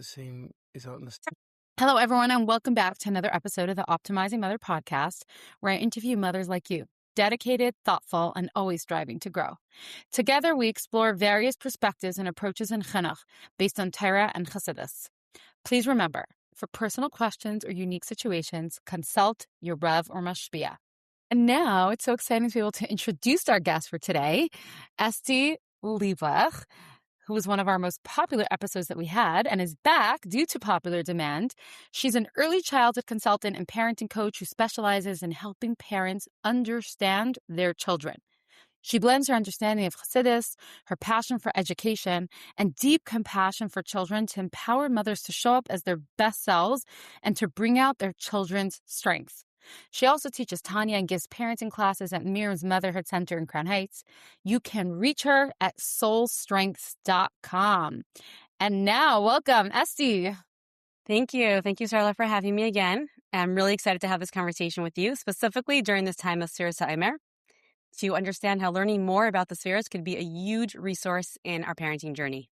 same is out in the... Hello, everyone, and welcome back to another episode of the Optimizing Mother podcast, where I interview mothers like you, dedicated, thoughtful, and always striving to grow. Together, we explore various perspectives and approaches in Chinuch based on Torah and Chesed. Please remember, for personal questions or unique situations, consult your Rav or Mashpia. And now it's so exciting to be able to introduce our guest for today, Estee Lieblich, who was one of our most popular episodes that we had and is back due to popular demand. She's an early childhood consultant and parenting coach who specializes in helping parents understand their children. She blends her understanding of Chassidus, her passion for education, and deep compassion for children to empower mothers to show up as their best selves and to bring out their children's strengths. She also teaches Tanya and gives parenting classes at Miriam's Motherhood Center in Crown Heights. You can reach her at soulstrengths.com. And now, welcome, Estee. Thank you. Thank you, Sarah, for having me again. I'm really excited to have this conversation with you, specifically during this time of Sefiros HaOmer, to understand how learning more about the Sefiros could be a huge resource in our parenting journey.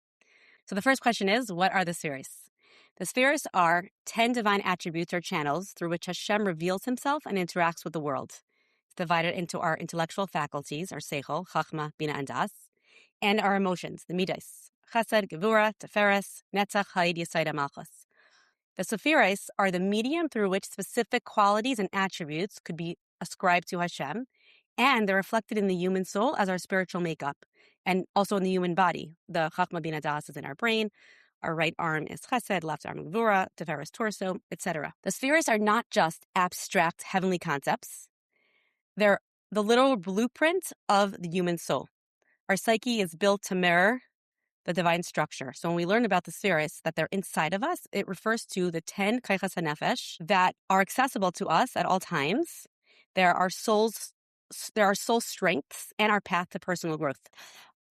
So the first question is, what are the Sefiros? The Sefiros are 10 divine attributes or channels through which Hashem reveals himself and interacts with the world. It's divided into our intellectual faculties, our seichel, chachma, bina, and das, and our emotions, the midas, chesed, gevurah, teferes, netzach, haid, yesod, malchus. The Sefiros are the medium through which specific qualities and attributes could be ascribed to Hashem, and they're reflected in the human soul as our spiritual makeup, and also in the human body. The chachma, bina, das is in our brain. Our right arm is Chesed, left arm Gevurah, Sefiros torso, etc. The Sefiros are not just abstract heavenly concepts. They're the literal blueprint of the human soul. Our psyche is built to mirror the divine structure. So when we learn about the Sefiros, that they're inside of us, it refers to the 10 kaichas hanefesh that are accessible to us at all times. There are soul strengths and our path to personal growth.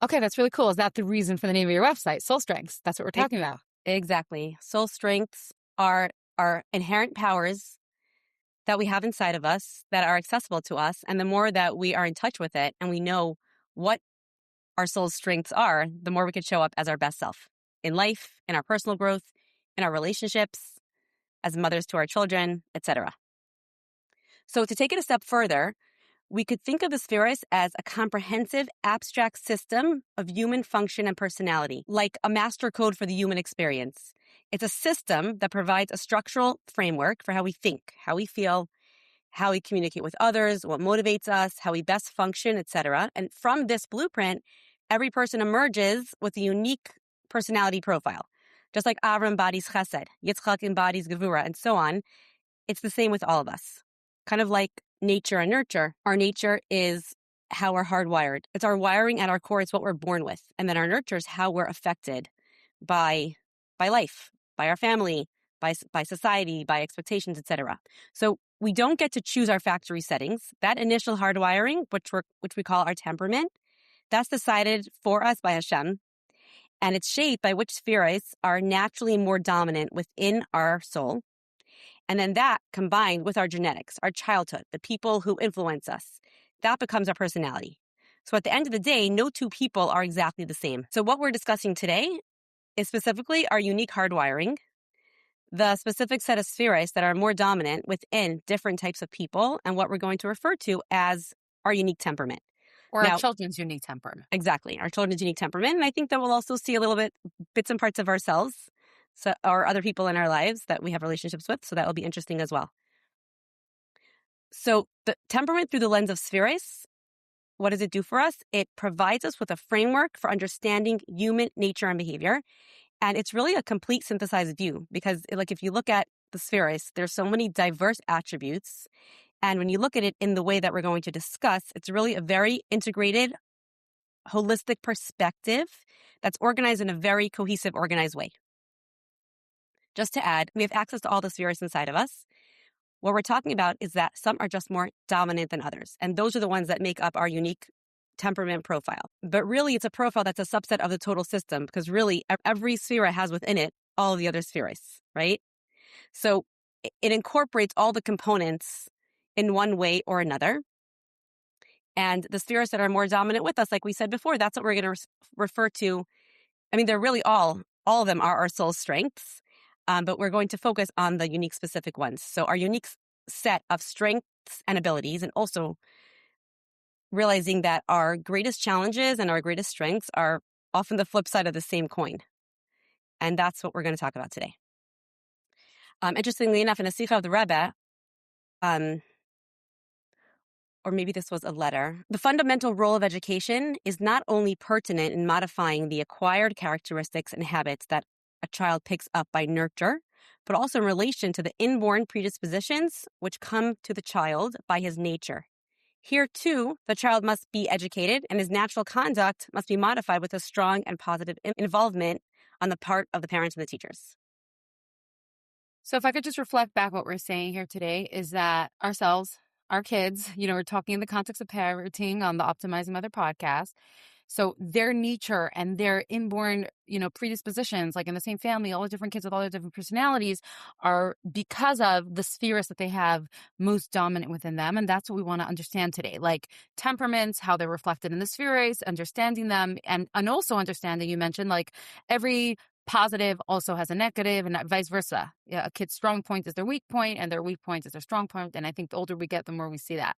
Okay, that's really cool. Is that the reason for the name of your website, Soul Strengths? That's what we're talking about. Exactly. Soul strengths are our inherent powers that we have inside of us that are accessible to us. And the more that we are in touch with it and we know what our soul's strengths are, the more we can show up as our best self in life, in our personal growth, in our relationships, as mothers to our children, etc. So to take it a step further, we could think of the Sefiros as a comprehensive, abstract system of human function and personality, like a master code for the human experience. It's a system that provides a structural framework for how we think, how we feel, how we communicate with others, what motivates us, how we best function, etc. And from this blueprint, every person emerges with a unique personality profile. Just like Avram embodies Chesed, Yitzchak embodies Gevurah, and so on, it's the same with all of us. Kind of like nature and nurture. Our nature is how we're hardwired. It's our wiring at our core. It's what we're born with. And then our nurture is how we're affected by life, by our family, by society, by expectations, etc. So we don't get to choose our factory settings. That initial hardwiring, which we call our temperament, that's decided for us by Hashem. And it's shaped by which Sefiros are naturally more dominant within our soul. And then that, combined with our genetics, our childhood, the people who influence us, that becomes our personality. So at the end of the day, no two people are exactly the same. So what we're discussing today is specifically our unique hardwiring, the specific set of Sefiros that are more dominant within different types of people, and what we're going to refer to as our unique temperament. Or our children's unique temperament. Exactly, our children's unique temperament. And I think that we'll also see a little bit, bits and parts of ourselves, or other people in our lives that we have relationships with. So that will be interesting as well. So the temperament through the lens of Sefiros, what does it do for us? It provides us with a framework for understanding human nature and behavior. And it's really a complete synthesized view because if you look at the Sefiros, there's so many diverse attributes. And when you look at it in the way that we're going to discuss, it's really a very integrated, holistic perspective that's organized in a very cohesive, organized way. Just to add, we have access to all the Sefiros inside of us. What we're talking about is that some are just more dominant than others. And those are the ones that make up our unique temperament profile. But really, it's a profile that's a subset of the total system because really every Sefira has within it all of the other Sefiros, right? So it incorporates all the components in one way or another. And the Sefiros that are more dominant with us, like we said before, that's what we're going to refer to. I mean, they're really all of them are our soul strengths. but we're going to focus on the unique specific ones. So our unique set of strengths and abilities, and also realizing that our greatest challenges and our greatest strengths are often the flip side of the same coin. And that's what we're going to talk about today. Interestingly enough, in the Sikha of the Rebbe, or maybe this was a letter, the fundamental role of education is not only pertinent in modifying the acquired characteristics and habits that a child picks up by nurture, but also in relation to the inborn predispositions which come to the child by his nature. Here, too, the child must be educated and his natural conduct must be modified with a strong and positive involvement on the part of the parents and the teachers. So if I could just reflect back what we're saying here today is that ourselves, our kids, we're talking in the context of parenting on the Optimizing Mother podcast. So their nature and their inborn, predispositions, like in the same family, all the different kids with all their different personalities are because of the spheres that they have most dominant within them. And that's what we want to understand today, like temperaments, how they're reflected in the spheres, understanding them, and also understanding, you mentioned, like every positive also has a negative and vice versa. Yeah, a kid's strong point is their weak point and their weak point is their strong point. And I think the older we get, the more we see that.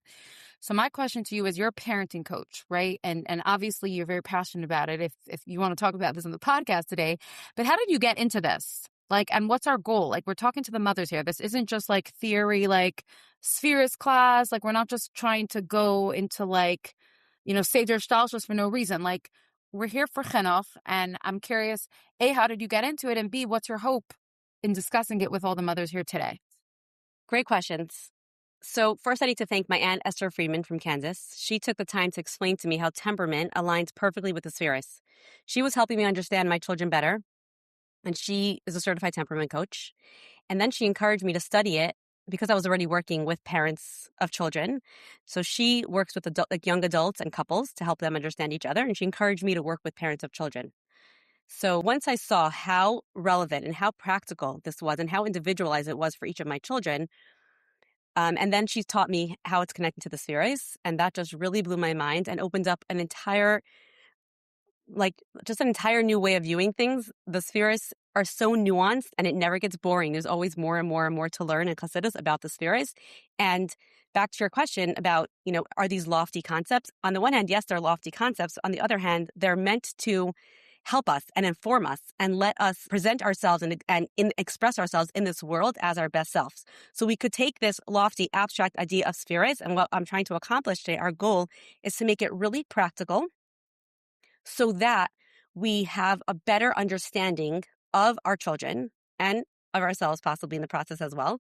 So my question to you is, you're a parenting coach, right? And obviously you're very passionate about it if you want to talk about this on the podcast today. But how did you get into this? Like, and what's our goal? Like, we're talking to the mothers here. This isn't just like theory, like spheres class. Like, we're not just trying to go into like, save their styles just for no reason. Like, we're here for Chinuch, and I'm curious, A, how did you get into it? And B, what's your hope in discussing it with all the mothers here today? Great questions. So first, I need to thank my aunt, Esther Friedman from Kansas. She took the time to explain to me how temperament aligns perfectly with the spheres. She was helping me understand my children better, and she is a certified temperament coach. And then she encouraged me to study it because I was already working with parents of children. So she works with young adults and couples to help them understand each other, and she encouraged me to work with parents of children. So once I saw how relevant and how practical this was and how individualized it was for each of my children, and then she taught me how it's connected to the spheres, and that just really blew my mind and opened up an entire new way of viewing things. The spheres are so nuanced and it never gets boring. There's always more and more and more to learn in Chesed about the spheres. And back to your question about, are these lofty concepts? On the one hand, yes, they're lofty concepts. On the other hand, they're meant to help us and inform us and let us present ourselves and express ourselves in this world as our best selves. So we could take this lofty, abstract idea of spheres, and what I'm trying to accomplish today, our goal is to make it really practical, so that we have a better understanding of our children and of ourselves, possibly in the process as well.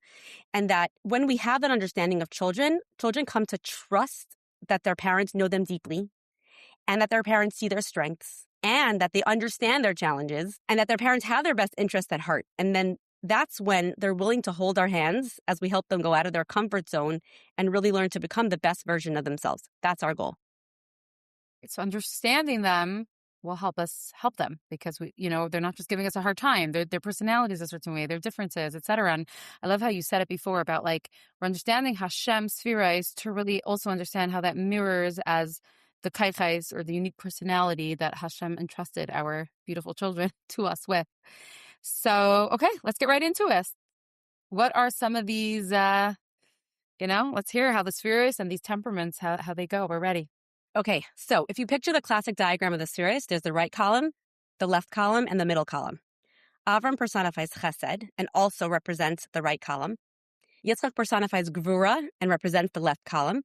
And that when we have that understanding of children come to trust that their parents know them deeply, and that their parents see their strengths, and that they understand their challenges, and that their parents have their best interests at heart. And then that's when they're willing to hold our hands as we help them go out of their comfort zone and really learn to become the best version of themselves. That's our goal. So understanding them will help us help them, because they're not just giving us a hard time. Their personalities a certain way, their differences, etc. And I love how you said it before about like we're understanding Hashem's spheres to really also understand how that mirrors as the kaichais, or the unique personality that Hashem entrusted our beautiful children to us with. So, okay, let's get right into it. What are some of these, let's hear how the spheres and these temperaments, how they go. We're ready. Okay, so if you picture the classic diagram of the spheres, there's the right column, the left column, and the middle column. Avram personifies Chesed and also represents the right column. Yitzchak personifies Gevurah and represents the left column.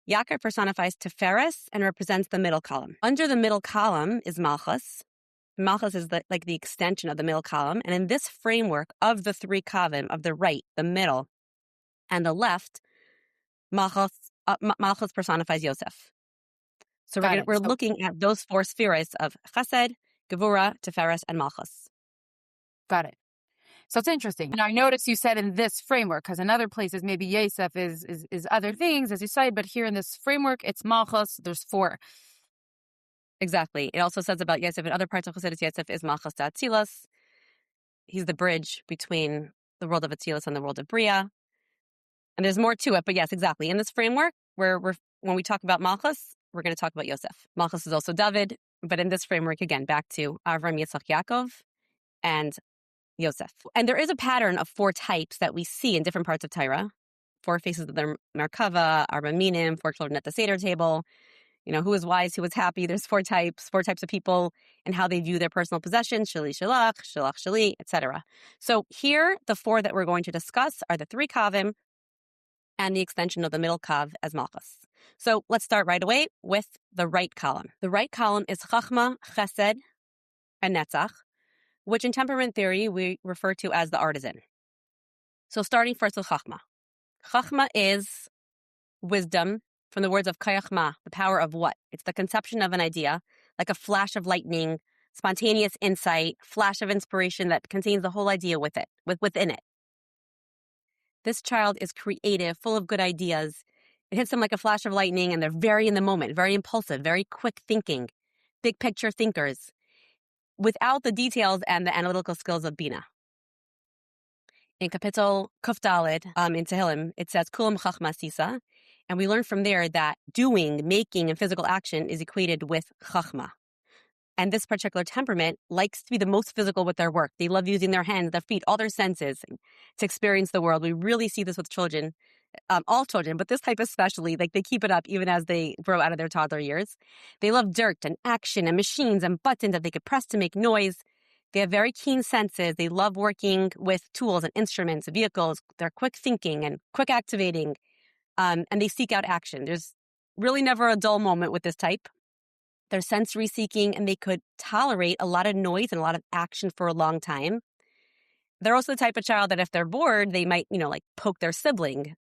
Yaakov personifies Sefiros and represents the middle column. Under the middle column is Malchus. Malchus is the extension of the middle column. And in this framework of the three kavim, of the right, the middle, and the left, Malchus personifies Yosef. So we're looking at those four spheres of Chesed, Gevurah, Sefiros, and Malchus. Got it. So it's interesting. Now, I noticed you said in this framework, because in other places, maybe Yosef is other things, as you said, but here in this framework, it's Malchus. There's four. Exactly. It also says about Yosef in other parts of Chassidus, Yosef is Malchus Atzilas. He's the bridge between the world of Atzilas and the world of Bria. And there's more to it, but yes, exactly. In this framework, when we talk about Malchus, we're going to talk about Yosef. Malchus is also David, but in this framework, again, back to Avram, Yitzchak, Yaakov, and Yosef. And there is a pattern of 4 types that we see in different parts of Torah. 4 faces of the Merkava, Arba Minim, 4 children at the Seder table. Who is wise, who is happy. There's 4 types of people and how they view their personal possessions, Shali Shalach, Shalach Shali, etc. So here, the 4 that we're going to discuss are the 3 Kavim and the extension of the middle Kav as Malchus. So let's start right away with the right column. The right column is Chachma, Chesed, and Netzach, which in temperament theory we refer to as the artisan. So starting first with Chachma. Chachma is wisdom, from the words of Kayachma, the power of what? It's the conception of an idea, like a flash of lightning, spontaneous insight, flash of inspiration that contains the whole idea within it. This child is creative, full of good ideas. It hits them like a flash of lightning, and they're very in the moment, very impulsive, very quick thinking, big picture thinkers, without the details and the analytical skills of Bina. In Kapitel Kuf Daled, in Tehillim, it says, Kulam Chachma Sisa, and we learn from there that doing, making, and physical action is equated with Chachma. And this particular temperament likes to be the most physical with their work. They love using their hands, their feet, all their senses to experience the world. We really see this with children, all children, but this type especially, like they keep it up even as they grow out of their toddler years. They love dirt and action and machines and buttons that they could press to make noise. They have very keen senses. They love working with tools and instruments, vehicles. They're quick thinking and quick activating, and they seek out action. There's really never a dull moment with this type. They're sensory seeking, and they could tolerate a lot of noise and a lot of action for a long time. They're also the type of child that if they're bored, they might, like poke their sibling,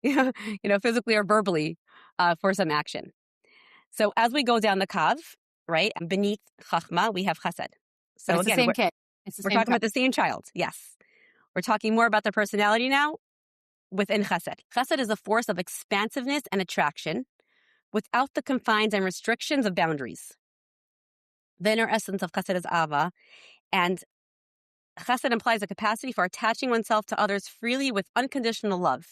physically or verbally, for some action. So as we go down the Kav, right, beneath Chachma, we have Chesed. So it's again, the same kid. We're talking about the same child. Yes. We're talking more about their personality now within Chesed. Chesed is a force of expansiveness and attraction without the confines and restrictions of boundaries. The inner essence of Chesed is Ava, and Chesed implies a capacity for attaching oneself to others freely with unconditional love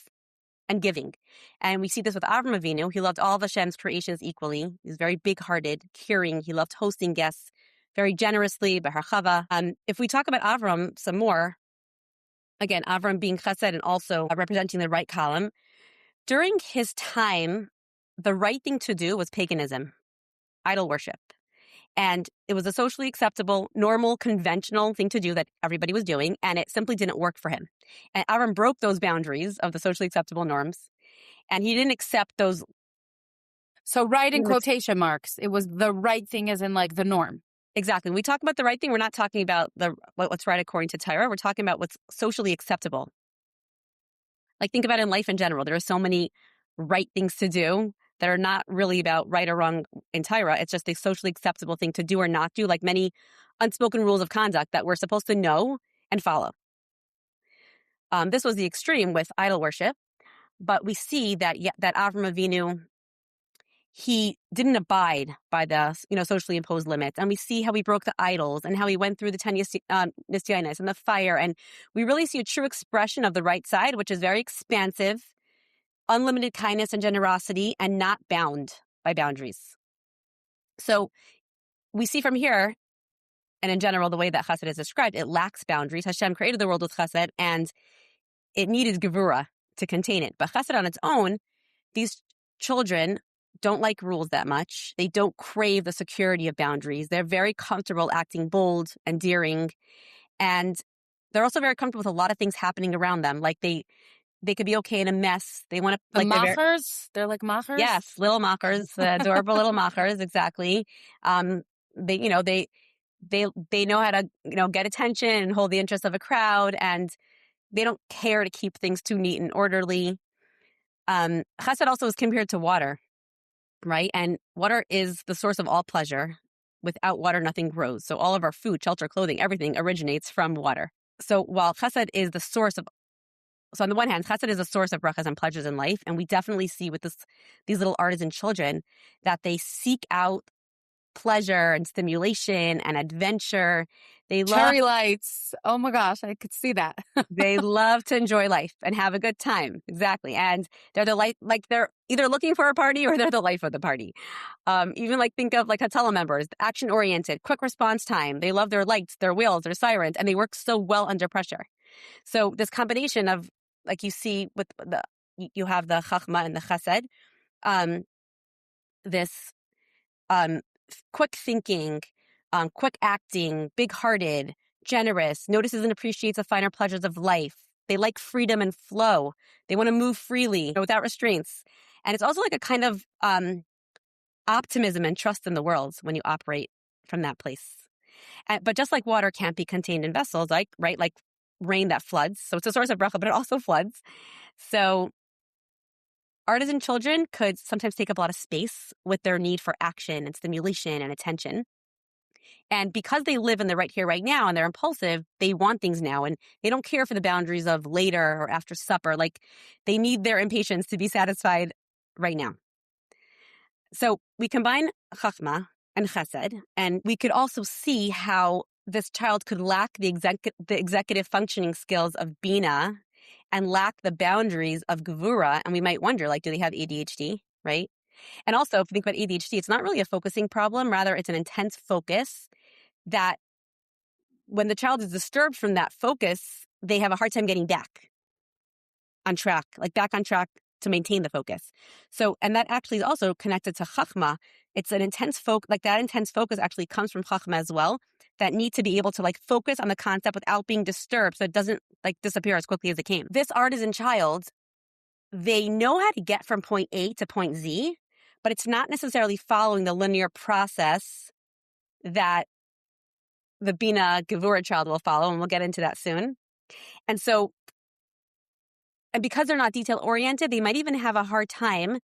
and giving. And we see this with Avram Avinu. He loved all of Hashem's creations equally. He was very big-hearted, caring. He loved hosting guests very generously, B'harchava. If we talk about Avram some more, again, Avram being Chesed and also representing the right column, during his time, the right thing to do was paganism, idol worship. And it was a socially acceptable, normal, conventional thing to do that everybody was doing, and it simply didn't work for him. And Avram broke those boundaries of the socially acceptable norms, and he didn't accept those. So right in quotation marks, it was the right thing as in like the norm. Exactly. When we talk about the right thing, we're not talking about what's right according to Torah. We're talking about what's socially acceptable. Like think about it in life in general. There are so many right things to do that are not really about right or wrong in Torah. It's just a socially acceptable thing to do or not do, like many unspoken rules of conduct that we're supposed to know and follow. This was the extreme with idol worship, but we see that Avram Avinu, he didn't abide by the socially imposed limits, and we see how he broke the idols and how he went through the 10 Nisyanis and the fire, and we really see a true expression of the right side, which is very expansive, unlimited kindness and generosity, and not bound by boundaries. So we see from here, and in general, the way that Chesed is described, it lacks boundaries. Hashem created the world with Chesed, and it needed Gevurah to contain it. But Chesed on its own, these children don't like rules that much. They don't crave the security of boundaries. They're very comfortable acting bold and daring, and they're also very comfortable with a lot of things happening around them. Like they could be okay in a mess. They want to machers. They're like machers. Yes, little machers, adorable little machers. Exactly. They know how to get attention and hold the interest of a crowd, and they don't care to keep things too neat and orderly. Chesed also is compared to water, right? And water is the source of all pleasure. Without water, nothing grows. So all of our food, shelter, clothing, everything originates from water. So while Chesed is the source of So on the one hand, Chesed is a source of brachas and pleasures in life, and we definitely see with these little artisan children that they seek out pleasure and stimulation and adventure. They love Cherry lights. Oh my gosh, I could see that. they love to enjoy life and have a good time. Exactly. And they're the light, like they're either looking for a party or they're the life of the party. Even like think of like Hatala members, action oriented, quick response time. They love their lights, their wheels, their sirens, and they work so well under pressure. So this combination of, like you see with you have the Chachma and the Chesed, um, this quick thinking, quick acting, big hearted, generous, notices and appreciates the finer pleasures of life. They like freedom and flow. They want to move freely without restraints. And it's also like a kind of optimism and trust in the world when you operate from that place. But just like water can't be contained in vessels, like rain that floods. So it's a source of bracha, but it also floods. So artisan children could sometimes take up a lot of space with their need for action and stimulation and attention. And because they live in the right here, right now, and they're impulsive, they want things now. And they don't care for the boundaries of later or after supper. Like they need their impatience to be satisfied right now. So we combine Chachma and Chesed, and we could also see how this child could lack the executive functioning skills of Bina and lack the boundaries of Gevurah. And we might wonder, like, do they have ADHD, right? And also, if you think about ADHD, it's not really a focusing problem. Rather, it's an intense focus that when the child is disturbed from that focus, they have a hard time getting back on track to maintain the focus. So, and that actually is also connected to Chachma. It's an intense that intense focus actually comes from Chachma as well, that need to be able to like focus on the concept without being disturbed so it doesn't like disappear as quickly as it came. This artisan child, they know how to get from point A to point Z, but it's not necessarily following the linear process that the Bina Gevurah child will follow, and we'll get into that soon. And so, and because they're not detail oriented, they might even have a hard time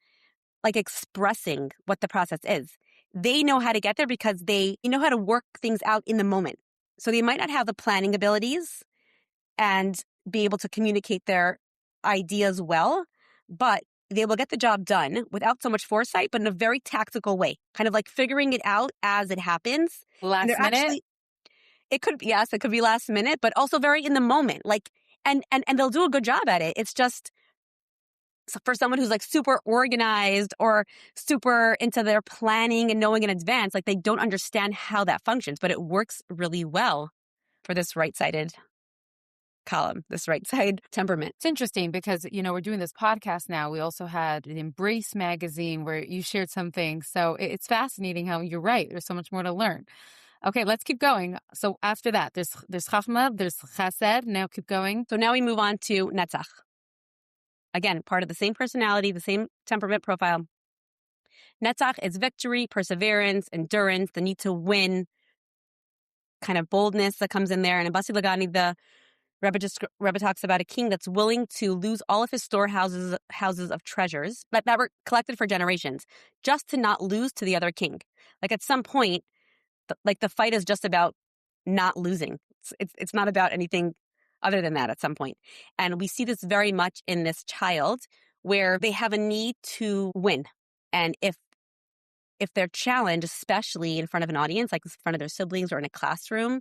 like expressing what the process is. They know how to get there because they know how to work things out in the moment. So they might not have the planning abilities and be able to communicate their ideas well, but they will get the job done without so much foresight, but in a very tactical way, kind of like figuring it out as it happens. Last minute? It could be last minute, but also very in the moment. Like, and they'll do a good job at it. It's just for someone who's like super organized or super into their planning and knowing in advance, like they don't understand how that functions, but it works really well for this right-sided column, this right side temperament. It's interesting because, we're doing this podcast now. We also had an Embrace magazine where you shared something. So it's fascinating how you're right. There's so much more to learn. Okay, let's keep going. So after that, there's Chachma, there's Chesed. Now keep going. So now we move on to Netzach. Again, part of the same personality, the same temperament profile. Netzach is victory, perseverance, endurance, the need to win, kind of boldness that comes in there. And in Basi Lagani, the Rebbe talks about a king that's willing to lose all of his storehouses of treasures that were collected for generations, just to not lose to the other king. Like at some point, the fight is just about not losing. It's not about anything other than that at some point. And we see this very much in this child where they have a need to win. And if they're challenged, especially in front of an audience, like in front of their siblings or in a classroom,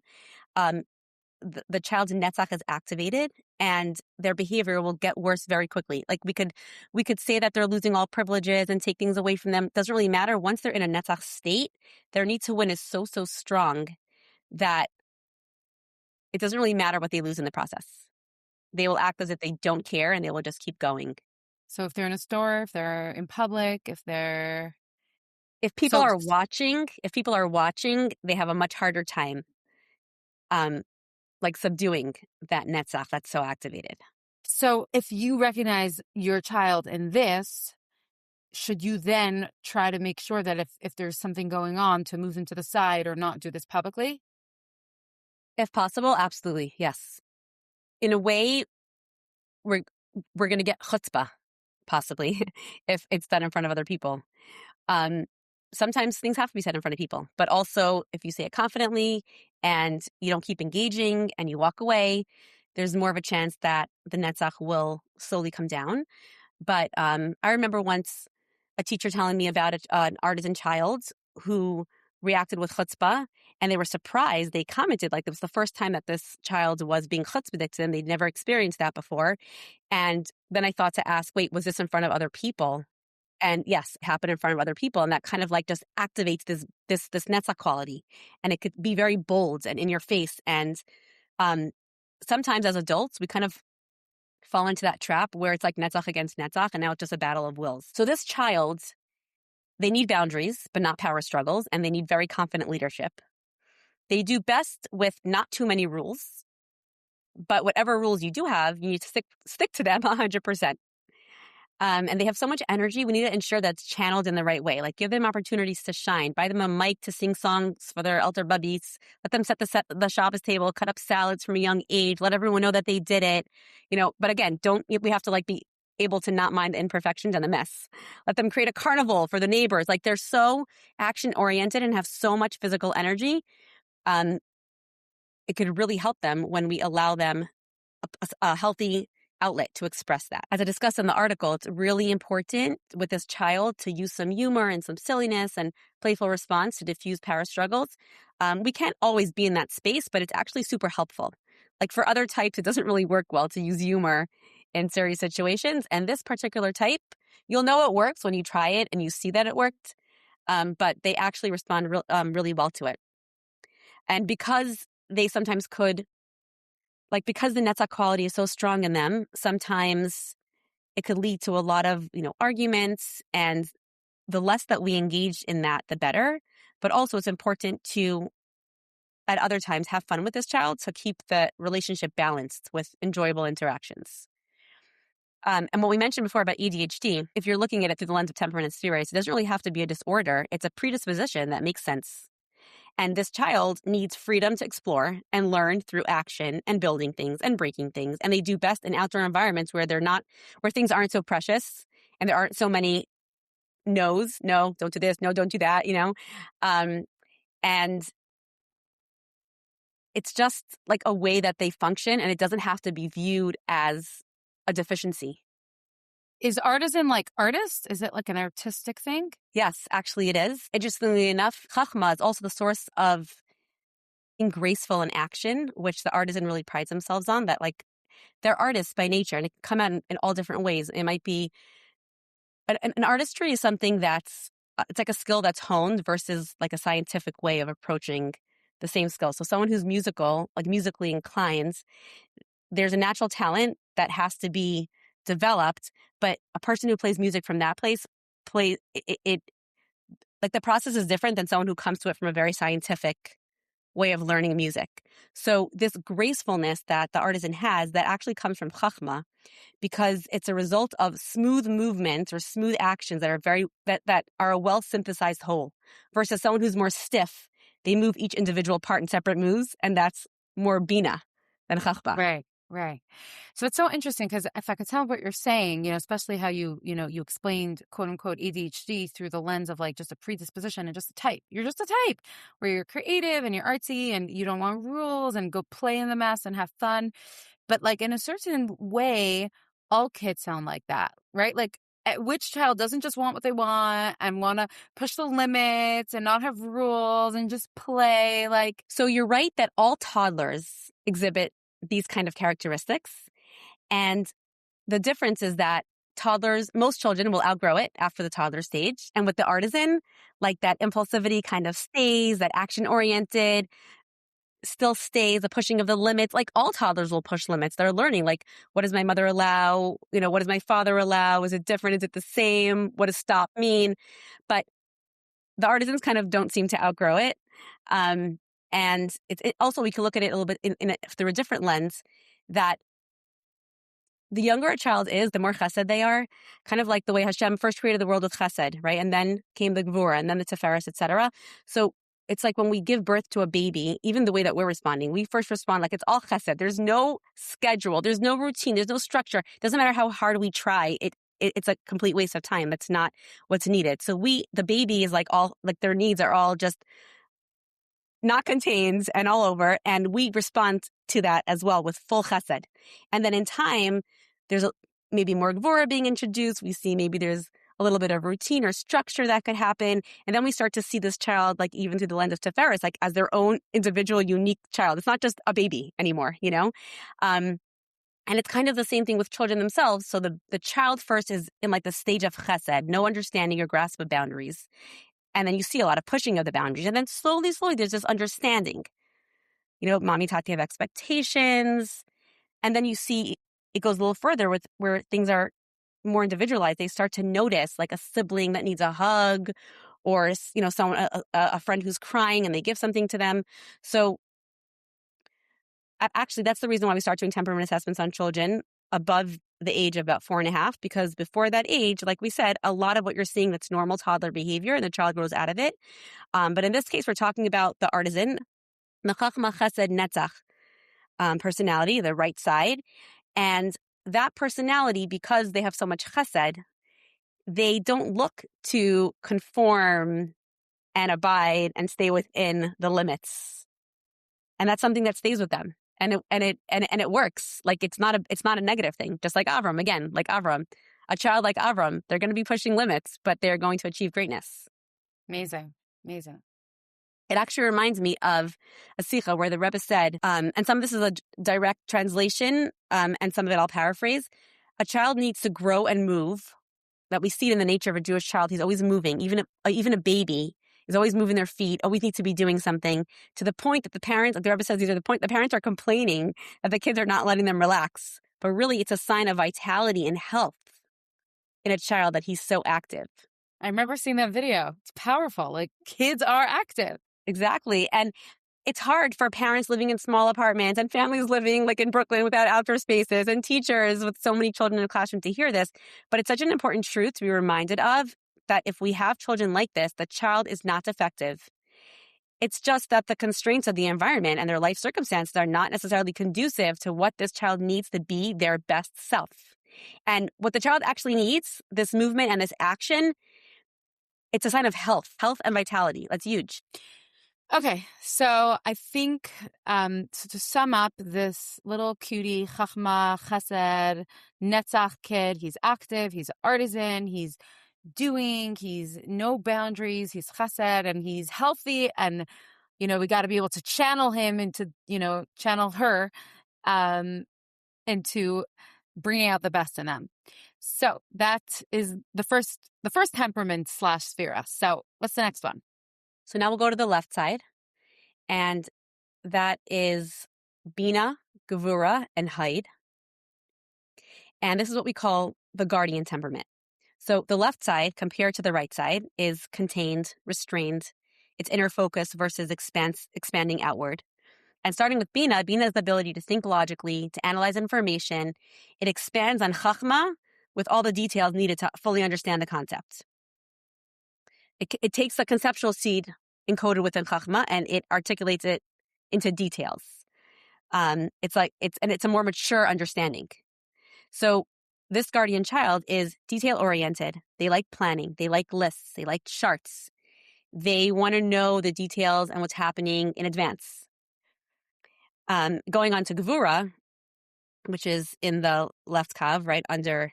the child's netzach is activated and their behavior will get worse very quickly. Like we could say that they're losing all privileges and take things away from them. It doesn't really matter. Once they're in a netzach state, their need to win is so strong that it doesn't really matter what they lose in the process. They will act as if they don't care and they will just keep going. So if they're in a store, if they're in public, if people are watching, they have a much harder time like subduing that netzach that's so activated. So if you recognize your child in this, should you then try to make sure that if there's something going on to move them to the side or not do this publicly? If possible, absolutely, yes. In a way, we're going to get chutzpah, possibly, if it's done in front of other people. Sometimes things have to be said in front of people, but also if you say it confidently and you don't keep engaging and you walk away, there's more of a chance that the netzach will slowly come down. But I remember once a teacher telling me about an artisan child who reacted with chutzpah, and they were surprised. They commented like it was the first time that this child was being chutzpahdik to them. They'd never experienced that before. And then I thought to ask, wait, was this in front of other people? And yes, it happened in front of other people. And that kind of like just activates this netzach quality. And it could be very bold and in your face. And sometimes as adults, we kind of fall into that trap where it's like netzach against netzach, and now it's just a battle of wills. So this child, they need boundaries, but not power struggles, and they need very confident leadership. They do best with not too many rules, but whatever rules you do have, you need to stick to them 100%. And they have so much energy. We need to ensure that's channeled in the right way. Like give them opportunities to shine. Buy them a mic to sing songs for their elder bubbies. Let them set the Shabbos table. Cut up salads from a young age. Let everyone know that they did it. But again, we have to like be able to not mind the imperfections and the mess. Let them create a carnival for the neighbors. Like they're so action oriented and have so much physical energy. It could really help them when we allow them a healthy outlet to express that. As I discussed in the article, it's really important with this child to use some humor and some silliness and playful response to diffuse power struggles. We can't always be in that space, but it's actually super helpful. Like for other types, it doesn't really work well to use humor in serious situations. And this particular type, you'll know it works when you try it and you see that it worked, but they actually respond really well to it. And because they sometimes could, because the netzach quality is so strong in them, sometimes it could lead to a lot of, arguments, and the less that we engage in that, the better. But also it's important to, at other times, have fun with this child to keep the relationship balanced with enjoyable interactions. And what we mentioned before about ADHD, if you're looking at it through the lens of temperament and Sefiros, it doesn't really have to be a disorder. It's a predisposition that makes sense. And this child needs freedom to explore and learn through action and building things and breaking things. And they do best in outdoor environments where where things aren't so precious and there aren't so many no's. No, don't do this. No, don't do that, and it's just like a way that they function, and it doesn't have to be viewed as a deficiency. Is artisan like artist? Is it like an artistic thing? Yes, actually it is. Interestingly enough, chachma is also the source of being graceful in action, which the artisan really prides themselves on, that like they're artists by nature, and it can come out in all different ways. It might be, an artistry is something that's, it's like a skill that's honed versus like a scientific way of approaching the same skill. So someone who's musical, like musically inclined, there's a natural talent that has to be developed, but a person who plays music from that place plays it like the process is different than someone who comes to it from a very scientific way of learning music. So this gracefulness that the artisan has, that actually comes from chachma, because it's a result of smooth movements or smooth actions that are that are a well synthesized whole, versus someone who's more stiff. They move each individual part in separate moves, and that's more bina than chachma. Right. So it's so interesting because if I could tell what you're saying, especially how you explained quote unquote ADHD through the lens of like just a predisposition and just a type. You're just a type where you're creative and you're artsy and you don't want rules and go play in the mess and have fun. But like in a certain way, all kids sound like that, right? Like which child doesn't just want what they want and want to push the limits and not have rules and just play? Like, so you're right that all toddlers exhibit these kind of characteristics. And the difference is that most children will outgrow it after the toddler stage. And with the artisan, like that impulsivity kind of stays, that action oriented still stays, the pushing of the limits. Like all toddlers will push limits. They're learning, like, what does my mother allow? What does my father allow? Is it different? Is it the same? What does stop mean? But the artisans kind of don't seem to outgrow it. And it also, we can look at it a little bit through a different lens, that the younger a child is, the more chesed they are, kind of like the way Hashem first created the world with chesed, right? And then came the Gevurah, and then the Sefiros, etc. So it's like when we give birth to a baby, even the way that we're responding, we first respond like it's all chesed. There's no schedule. There's no routine. There's no structure. It doesn't matter how hard we try. It's a complete waste of time. That's not what's needed. So the baby is like their needs are all just not contained and all over. And we respond to that as well with full chesed. And then in time, there's maybe more Gevurah being introduced. We see maybe there's a little bit of routine or structure that could happen. And then we start to see this child, like even through the lens of Sefiros, like as their own individual, unique child. It's not just a baby anymore, you know? And it's kind of the same thing with children themselves. So the child first is in like the stage of chesed, no understanding or grasp of boundaries. And then you see a lot of pushing of the boundaries. And then slowly, there's this understanding. You know, mommy, tati have expectations. And then you see it goes a little further with where things are more individualized. They start to notice like a sibling that needs a hug or, you know, someone, a friend who's crying and they give something to them. So actually, that's the reason why we start doing temperament assessments on children above the age of about 4.5, because before that age, like we said, a lot of what you're seeing that's normal toddler behavior and the child grows out of it. But in this case, we're talking about the artisan, the chachma chesed netzach personality, the right side. And that personality, because they have so much chesed, they don't look to conform and abide and stay within the limits. And that's something that stays with them. And it works. Like it's not a negative thing. Just like Avram, again, like Avram, a child like Avram, they're going to be pushing limits, but they're going to achieve greatness. Amazing. It actually reminds me of a sikha where the Rebbe said, and some of this is a direct translation, and some of it I'll paraphrase. A child needs to grow and move. That we see it in the nature of a Jewish child. He's always moving. Even a baby is always moving their feet, always needs to be doing something, to the point that the parents, like the Rebbe says, the parents are complaining that the kids are not letting them relax. But really, it's a sign of vitality and health in a child that he's so active. I remember seeing that video. It's powerful. Like kids are active. Exactly. And it's hard for parents living in small apartments and families living like in Brooklyn without outdoor spaces and teachers with so many children in a classroom to hear this. But it's such an important truth to be reminded of, that if we have children like this, the child is not defective. It's just that the constraints of the environment and their life circumstances are not necessarily conducive to what this child needs to be their best self. And what the child actually needs, this movement and this action, it's a sign of health and vitality. That's huge. Okay, so I think so to sum up, this little cutie, chachma, chesed, netzach kid, he's active, he's artisan, he's no boundaries, he's chesed, and he's healthy, and, you know, we got to be able to channel him into, you know, channel her into bringing out the best in them. So that is the first temperament / Sefiros. So what's the next one? So now we'll go to the left side, and that is Bina, Gevurah, and Hide. And this is what we call the guardian temperament. So the left side, compared to the right side, is contained, restrained. It's inner focus versus expanding outward. And starting with Bina is the ability to think logically, to analyze information. It expands on Chachma with all the details needed to fully understand the concept. It takes the conceptual seed encoded within Chachma and it articulates it into details. It's a more mature understanding. So this guardian child is detail-oriented. They like planning. They like lists. They like charts. They want to know the details and what's happening in advance. Going on to Gevurah, which is in the left kav, right under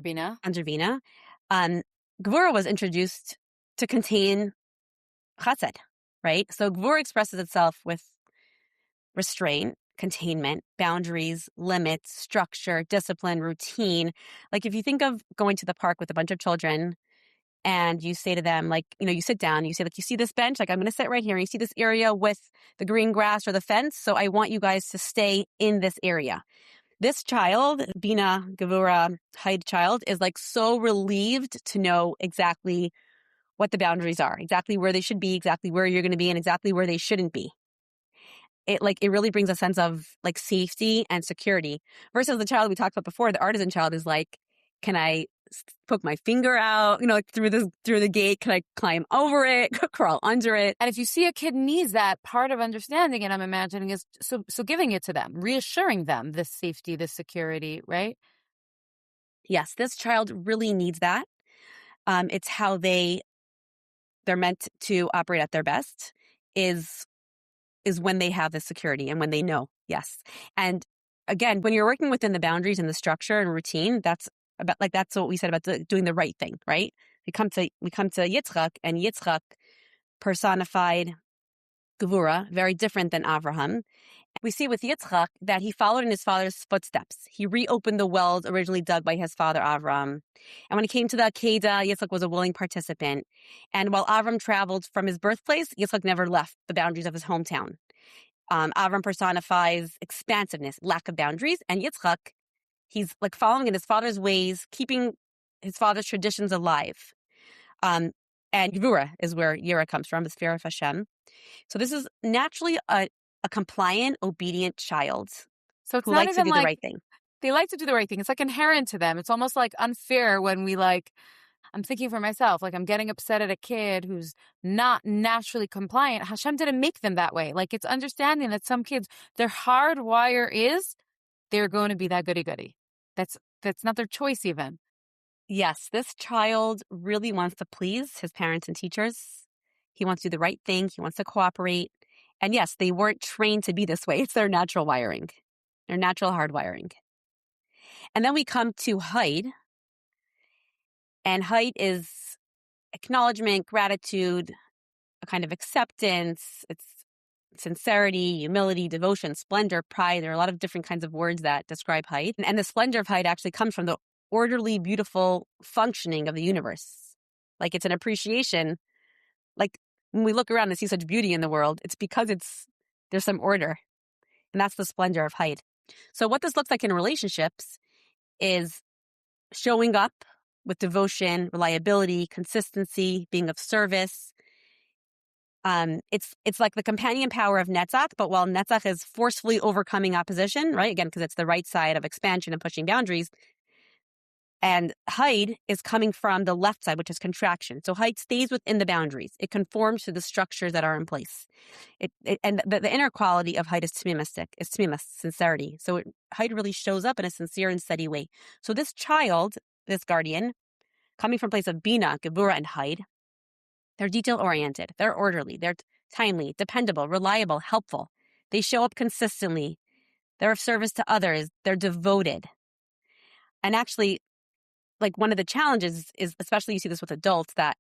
Bina. Gevurah was introduced to contain Chesed, right? So Gevurah expresses itself with restraint, containment, boundaries, limits, structure, discipline, routine. Like if you think of going to the park with a bunch of children and you say to them, like, you know, you sit down, you say, like, you see this bench? Like, I'm going to sit right here. And you see this area with the green grass or the fence. So I want you guys to stay in this area. This child, Bina, Gevurah, Hide child, is like so relieved to know exactly what the boundaries are, exactly where they should be, exactly where you're going to be, and exactly where they shouldn't be. It really brings a sense of like safety and security versus the child we talked about before. The artisan child is like, can I poke my finger out, you know, like through the gate? Can I climb over it, crawl under it? And if you see a kid needs that, part of understanding it, I'm imagining, is so giving it to them, reassuring them this safety, this security, right? Yes, this child really needs that. It's how they're meant to operate at their best is when they have the security and when they know. Yes. And again, when you're working within the boundaries and the structure and routine, that's about, like, that's what we said about doing the right thing, right? We come to Yitzchak, and Yitzchak personified Gevurah, very different than Avraham. We see with Yitzchak that he followed in his father's footsteps. He reopened the wells originally dug by his father Avram. And when it came to the Akedah, Yitzchak was a willing participant. And while Avram traveled from his birthplace, Yitzchak never left the boundaries of his hometown. Avram personifies expansiveness, lack of boundaries. And Yitzchak, he's like following in his father's ways, keeping his father's traditions alive. And Gevurah is where Yira comes from, the fear of Hashem. So this is naturally a compliant, obedient child. So it's who not likes to even do like the right thing. they like to do the right thing. It's like inherent to them. It's almost like unfair when we like, I'm thinking for myself, like I'm getting upset at a kid who's not naturally compliant. Hashem didn't make them that way. Like it's understanding that some kids, their hardwire is they're going to be that goody-goody. That's not their choice even. Yes, this child really wants to please his parents and teachers. He wants to do the right thing. He wants to cooperate. And yes, they weren't trained to be this way. It's their natural wiring, their natural hardwiring. And then we come to Hide. And Hide is acknowledgement, gratitude, a kind of acceptance. It's sincerity, humility, devotion, splendor, pride. There are a lot of different kinds of words that describe Hide. And the splendor of Hide actually comes from the orderly, beautiful functioning of the universe. Like it's an appreciation. Like when we look around and see such beauty in the world, it's because there's some order. And that's the splendor of Hide. So what this looks like in relationships is showing up with devotion, reliability, consistency, being of service. It's like the companion power of Netzach, but while Netzach is forcefully overcoming opposition, right? Again, because it's the right side of expansion and pushing boundaries. And Hide is coming from the left side, which is contraction. So Hide stays within the boundaries. It conforms to the structures that are in place. And the inner quality of Hide is tzmimus, sincerity. So Hide really shows up in a sincere and steady way. So this child, this guardian, coming from a place of Bina, Gevurah, and Hide, they're detail-oriented. They're orderly. They're timely, dependable, reliable, helpful. They show up consistently. They're of service to others. They're devoted. And actually, like one of the challenges is, especially you see this with adults, that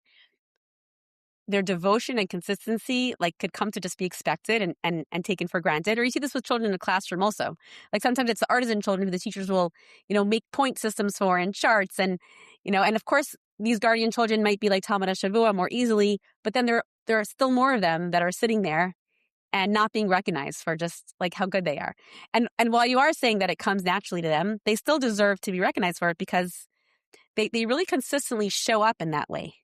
their devotion and consistency like could come to just be expected and taken for granted. Or you see this with children in the classroom also. Like sometimes it's the artisan children who the teachers will, make point systems for and charts and of course these guardian children might be like Talmud HaShavua more easily, but then there are still more of them that are sitting there and not being recognized for just like how good they are. And while you are saying that it comes naturally to them, they still deserve to be recognized for it because they really consistently show up in that way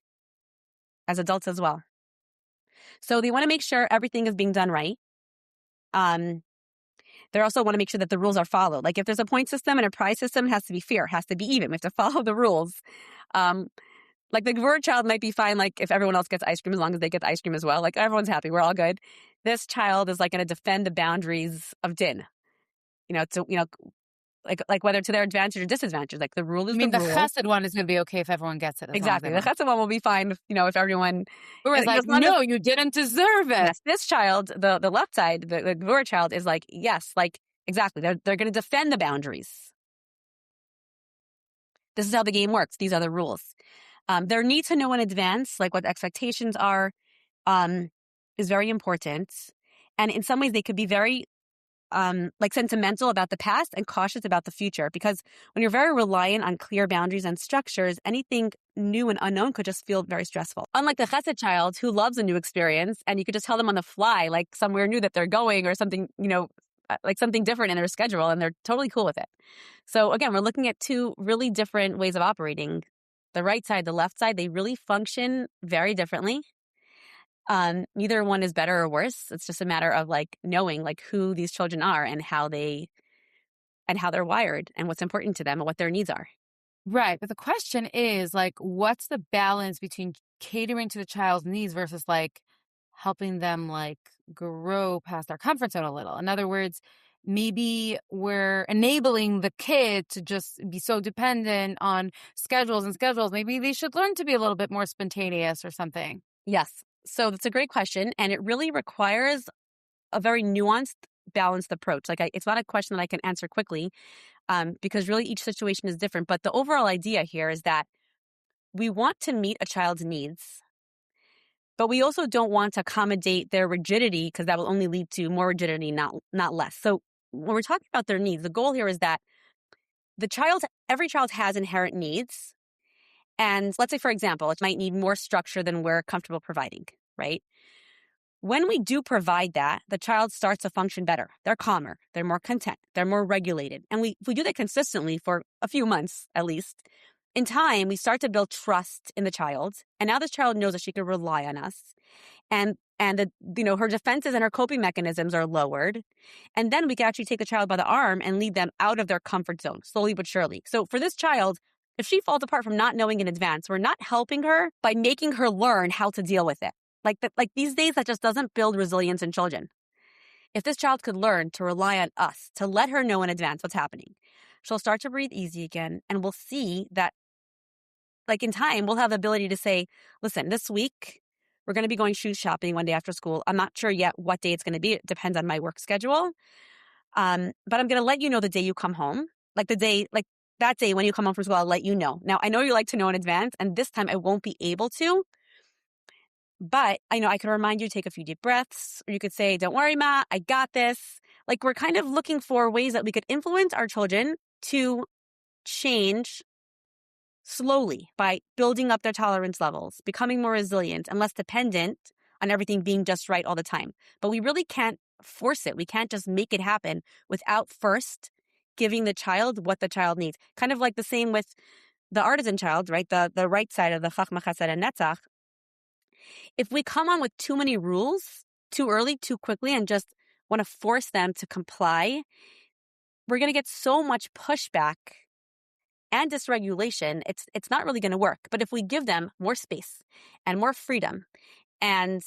as adults as well. So they want to make sure everything is being done right. They also want to make sure that the rules are followed. Like if there's a point system and a prize system, it has to be fair, it has to be even. We have to follow the rules. Like the Gevurah child might be fine, like if everyone else gets ice cream, as long as they get the ice cream as well. Like everyone's happy, we're all good. This child is like going to defend the boundaries of din. Like whether to their advantage or disadvantage. Like the rule is the rule. The Chesed one is going to be okay if everyone gets it. Exactly. The Chesed one will be fine if everyone... Whereas like, no, you didn't deserve it. Yes, this child, the left side, the Gevurah child is like, yes, like, exactly. They're going to defend the boundaries. This is how the game works. These are the rules. Their need to know in advance, like what expectations are, is very important. And in some ways, they could be very like sentimental about the past and cautious about the future. Because when you're very reliant on clear boundaries and structures, anything new and unknown could just feel very stressful. Unlike the Chesed child who loves a new experience and you could just tell them on the fly, like somewhere new that they're going or something, like something different in their schedule, and they're totally cool with it. So again, we're looking at two really different ways of operating. The right side, the left side, they really function very differently. Neither one is better or worse. It's just a matter of like knowing like who these children are and how they're wired and what's important to them and what their needs are. Right. But the question is like, what's the balance between catering to the child's needs versus like helping them like grow past their comfort zone a little? In other words, maybe we're enabling the kid to just be so dependent on schedules. Maybe they should learn to be a little bit more spontaneous or something. Yes. So that's a great question. And it really requires a very nuanced balanced approach. Like it's not a question that I can answer quickly because really each situation is different. But the overall idea here is that we want to meet a child's needs, but we also don't want to accommodate their rigidity because that will only lead to more rigidity, not less. So when we're talking about their needs, the goal here is that every child has inherent needs. And let's say, for example, it might need more structure than we're comfortable providing, right? When we do provide that, the child starts to function better. They're calmer. They're more content. They're more regulated. And if we do that consistently for a few months, at least, in time, we start to build trust in the child. And now this child knows that she can rely on us. And her defenses and her coping mechanisms are lowered. And then we can actually take the child by the arm and lead them out of their comfort zone, slowly but surely. So for this child, if she falls apart from not knowing in advance, we're not helping her by making her learn how to deal with it. Like these days, that just doesn't build resilience in children. If this child could learn to rely on us, to let her know in advance what's happening, she'll start to breathe easy again. And we'll see that, like in time, we'll have the ability to say, listen, this week, we're going to be going shoe shopping one day after school. I'm not sure yet what day it's going to be. It depends on my work schedule. But I'm going to let you know the day you come home. That day when you come home from school, I'll let you know. Now, I know you like to know in advance, and this time I won't be able to. But I know I can remind you to take a few deep breaths, or you could say, don't worry, Ma, I got this. Like we're kind of looking for ways that we could influence our children to change slowly by building up their tolerance levels, becoming more resilient and less dependent on everything being just right all the time. But we really can't force it. We can't just make it happen without first giving the child what the child needs. Kind of like the same with the artisan child, right? The right side of the Chachma, Chesed, and Netzach. If we come on with too many rules too early, too quickly, and just want to force them to comply, we're going to get so much pushback and dysregulation. It's not really going to work. But if we give them more space and more freedom and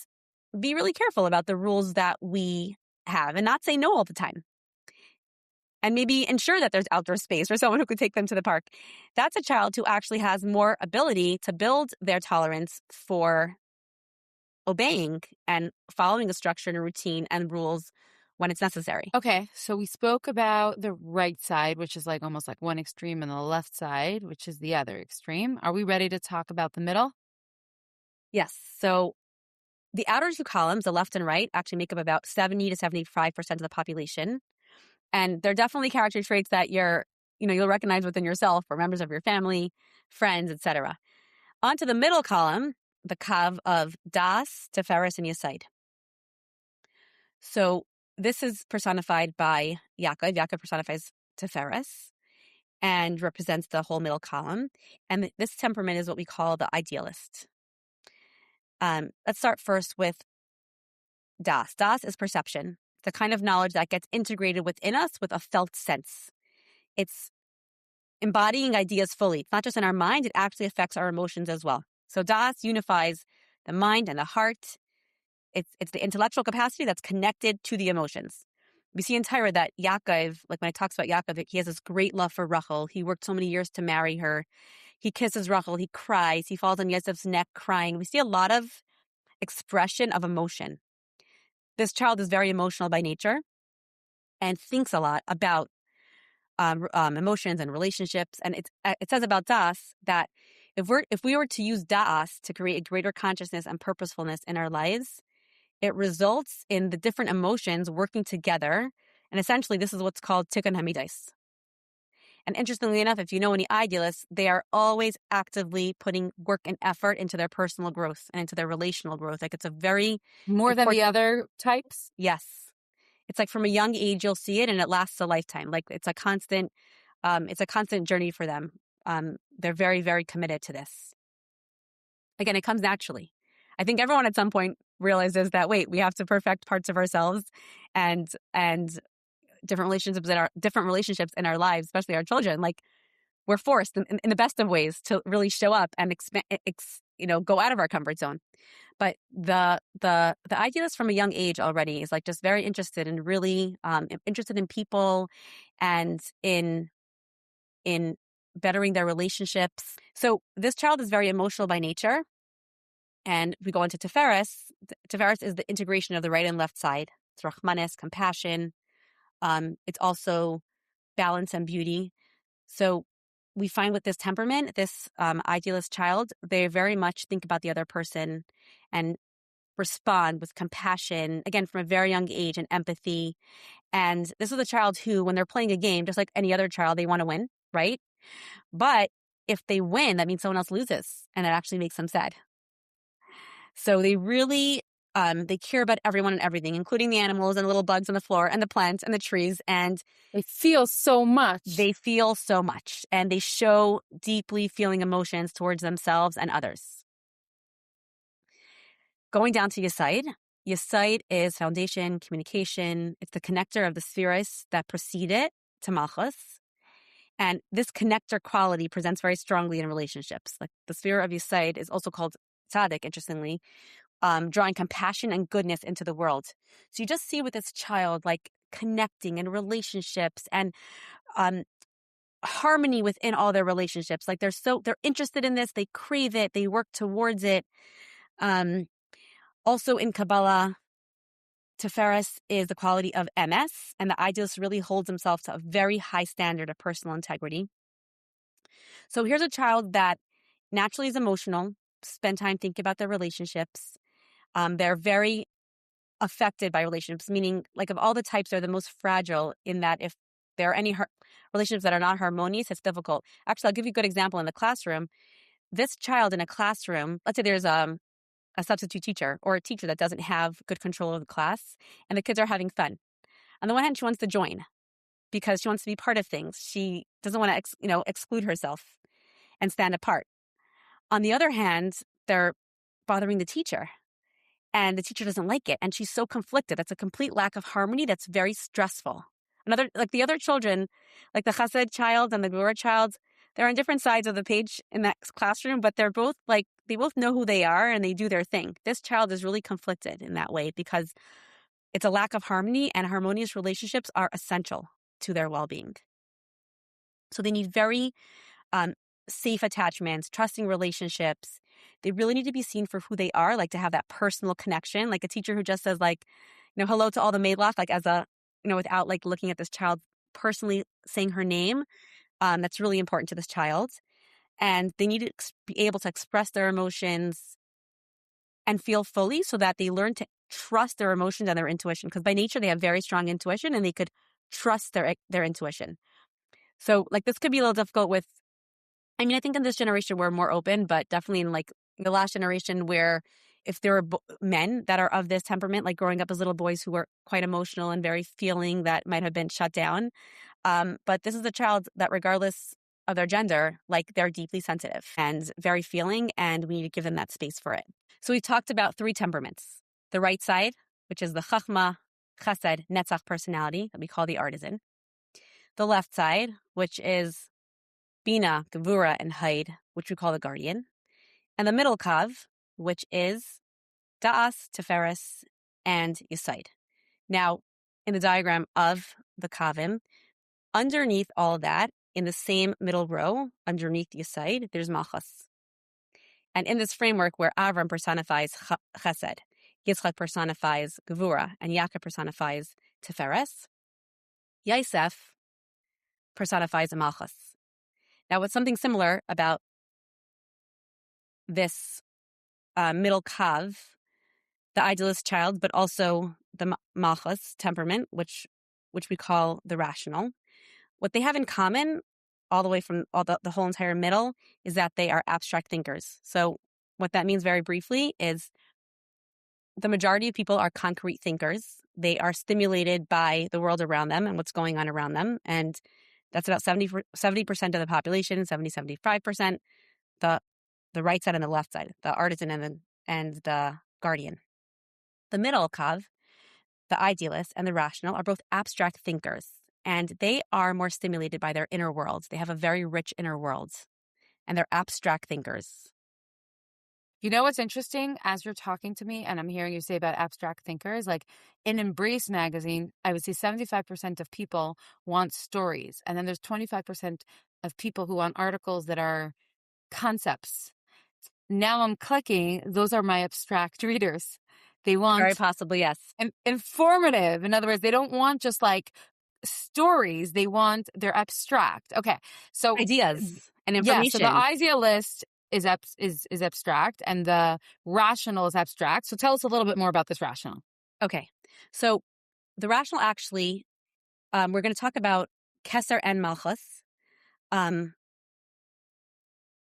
be really careful about the rules that we have and not say no all the time, and maybe ensure that there's outdoor space for someone who could take them to the park, that's a child who actually has more ability to build their tolerance for obeying and following a structure and a routine and rules when it's necessary. Okay, so we spoke about the right side, which is like almost like one extreme, and the left side, which is the other extreme. Are we ready to talk about the middle? Yes. So the outer two columns, the left and right, actually make up about 70 to 75% of the population. And they're definitely character traits that you'll recognize within yourself or members of your family, friends, etc. Onto the middle column, the kav of Das, Sefiros, and Yesod. So this is personified by Yaakov. Yaakov personifies Sefiros and represents the whole middle column. And this temperament is what we call the idealist. Let's start first with Das. Das is perception, the kind of knowledge that gets integrated within us with a felt sense. It's embodying ideas fully. It's not just in our mind, it actually affects our emotions as well. So Das unifies the mind and the heart. It's the intellectual capacity that's connected to the emotions. We see in Torah that Yaakov, like when it talks about Yaakov, he has this great love for Rachel. He worked so many years to marry her. He kisses Rachel. He cries. He falls on Yosef's neck crying. We see a lot of expression of emotion. This child is very emotional by nature and thinks a lot about emotions and relationships. And it says about Das that if we were to use Das to create a greater consciousness and purposefulness in our lives, it results in the different emotions working together. And essentially, this is what's called tikkun hamidais. And interestingly enough, if you know any idealists, they are always actively putting work and effort into their personal growth and into their relational growth. Like it's a very More than the other types? Yes. It's like from a young age, you'll see it and it lasts a lifetime. Like it's a constant journey for them. They're very, very committed to this. Again, it comes naturally. I think everyone at some point realizes that, wait, we have to perfect parts of ourselves and different relationships in our lives, especially our children. Like we're forced in the best of ways to really show up and go out of our comfort zone. But the idealist from a young age already is like just very interested in really interested in people and in bettering their relationships. So this child is very emotional by nature. And we go into Sefiros. Sefiros is the integration of the right and left side. It's Rachmanis, compassion, It's also balance and beauty. So we find with this temperament, this idealist child, they very much think about the other person and respond with compassion, again, from a very young age, and empathy. And this is a child who, when they're playing a game, just like any other child, they want to win, right? But if they win, that means someone else loses, and it actually makes them sad. So they really, they care about everyone and everything, including the animals and the little bugs on the floor and the plants and the trees. And They feel so much. they feel so much, and they show deeply feeling emotions towards themselves and others. Going down to Yesod. Yesod is foundation, communication. It's the connector of the Sefiros that precede it to Malchus. And this connector quality presents very strongly in relationships. Like the sphere of Yesod is also called tzaddik, interestingly, drawing compassion and goodness into the world. So you just see with this child, like connecting and relationships and harmony within all their relationships. Like they're interested in this, they crave it, they work towards it. Also in Kabbalah, Tiferes is the quality of MS, and the idealist really holds himself to a very high standard of personal integrity. So here's a child that naturally is emotional, spend time thinking about their relationships. They're very affected by relationships, meaning like of all the types, they're the most fragile in that if there are any relationships that are not harmonious, it's difficult. Actually, I'll give you a good example in the classroom. This child in a classroom, let's say there's a substitute teacher or a teacher that doesn't have good control of the class, and the kids are having fun. On the one hand, she wants to join because she wants to be part of things. She doesn't want to, exclude herself and stand apart. On the other hand, they're bothering the teacher, and the teacher doesn't like it, and she's so conflicted. That's a complete lack of harmony. That's very stressful. The other children, like the Chesed child and the Gevurah child, they're on different sides of the page in that classroom, but they're both they both know who they are and they do their thing. This child is really conflicted in that way because it's a lack of harmony, and harmonious relationships are essential to their well-being. So they need very safe attachments, trusting relationships. They really need to be seen for who they are, like to have that personal connection, like a teacher who just says hello to all the maidlach, like as a, without like looking at this child personally saying her name. That's really important to this child. And they need to be able to express their emotions and feel fully so that they learn to trust their emotions and their intuition. Because by nature, they have very strong intuition and they could trust their intuition. So this could be a little difficult I think in this generation, we're more open, but definitely in the last generation where if there are men that are of this temperament, like growing up as little boys who were quite emotional and very feeling, that might have been shut down. But this is a child that regardless of their gender, they're deeply sensitive and very feeling, and we need to give them that space for it. So we talked about 3 temperaments. The right side, which is the Chachma, Chesed, Netzach personality that we call the artisan. The left side, which is Bina, Gevurah, and Hod, which we call the guardian. And the middle kav, which is Da'as, Tiferes, and Yesod. Now, in the diagram of the kavim, underneath all of that, in the same middle row, underneath Yesod, there's Malchus. And in this framework where Avram personifies Chesed, Yitzchak personifies Gevurah, and Yaakov personifies Tiferes, Yosef personifies a Malchus. Now, what's something similar about this middle kav, the idealist child, but also the Malchus temperament, which we call the rational, what they have in common all the way from the whole entire middle is that they are abstract thinkers. So what that means very briefly is the majority of people are concrete thinkers. They are stimulated by the world around them and what's going on around them. And that's about 70% of the population, 75%, the right side and the left side, the artisan and the guardian. The middle kav, the idealist and the rational, are both abstract thinkers, and they are more stimulated by their inner worlds. They have a very rich inner world, and they're abstract thinkers. You know what's interesting? As you're talking to me and I'm hearing you say about abstract thinkers, in Embrace magazine, I would say 75% of people want stories. And then there's 25% of people who want articles that are concepts. Now I'm clicking. Those are my abstract readers. They want Very possibly, yes. informative. In other words, they don't want just stories. They want, they're abstract. Okay. So Ideas and yeah, so the information. idea list is abstract and the rational is abstract. So tell us a little bit more about this rational. Okay. So the rational actually, we're going to talk about Keser and Malchus.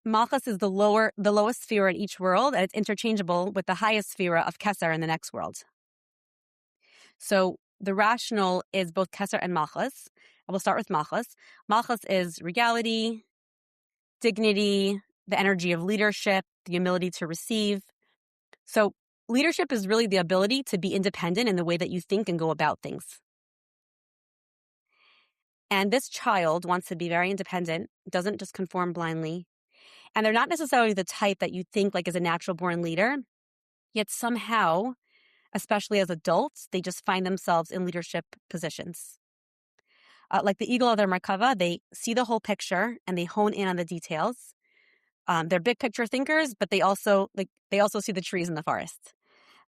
Malchus is the lowest sphere in each world, and it's interchangeable with the highest sphere of Keser in the next world. So the rational is both Keser and Malchus. I will start with Malchus. Malchus is regality, dignity, the energy of leadership, the ability to receive. So leadership is really the ability to be independent in the way that you think and go about things. And this child wants to be very independent, doesn't just conform blindly. And they're not necessarily the type that you think like is a natural born leader, yet somehow, especially as adults, they just find themselves in leadership positions. Like the eagle of their Merkava, they see the whole picture and they hone in on the details. They're big picture thinkers, but they also see the trees in the forest.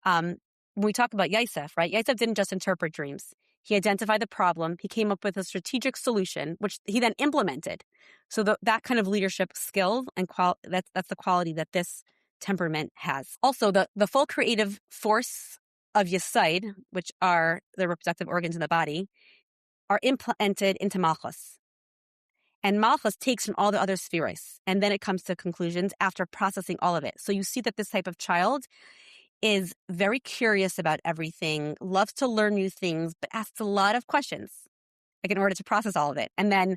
When we talk about Yosef, right? Yosef didn't just interpret dreams. He identified the problem. He came up with a strategic solution, which he then implemented. So that kind of leadership skill and that's the quality that this temperament has. Also, the full creative force of Yesod, which are the reproductive organs in the body, are implanted into Malchus. And Malchus takes from all the other Sefiros, and then it comes to conclusions after processing all of it. So you see that this type of child is very curious about everything, loves to learn new things, but asks a lot of questions, like in order to process all of it, and then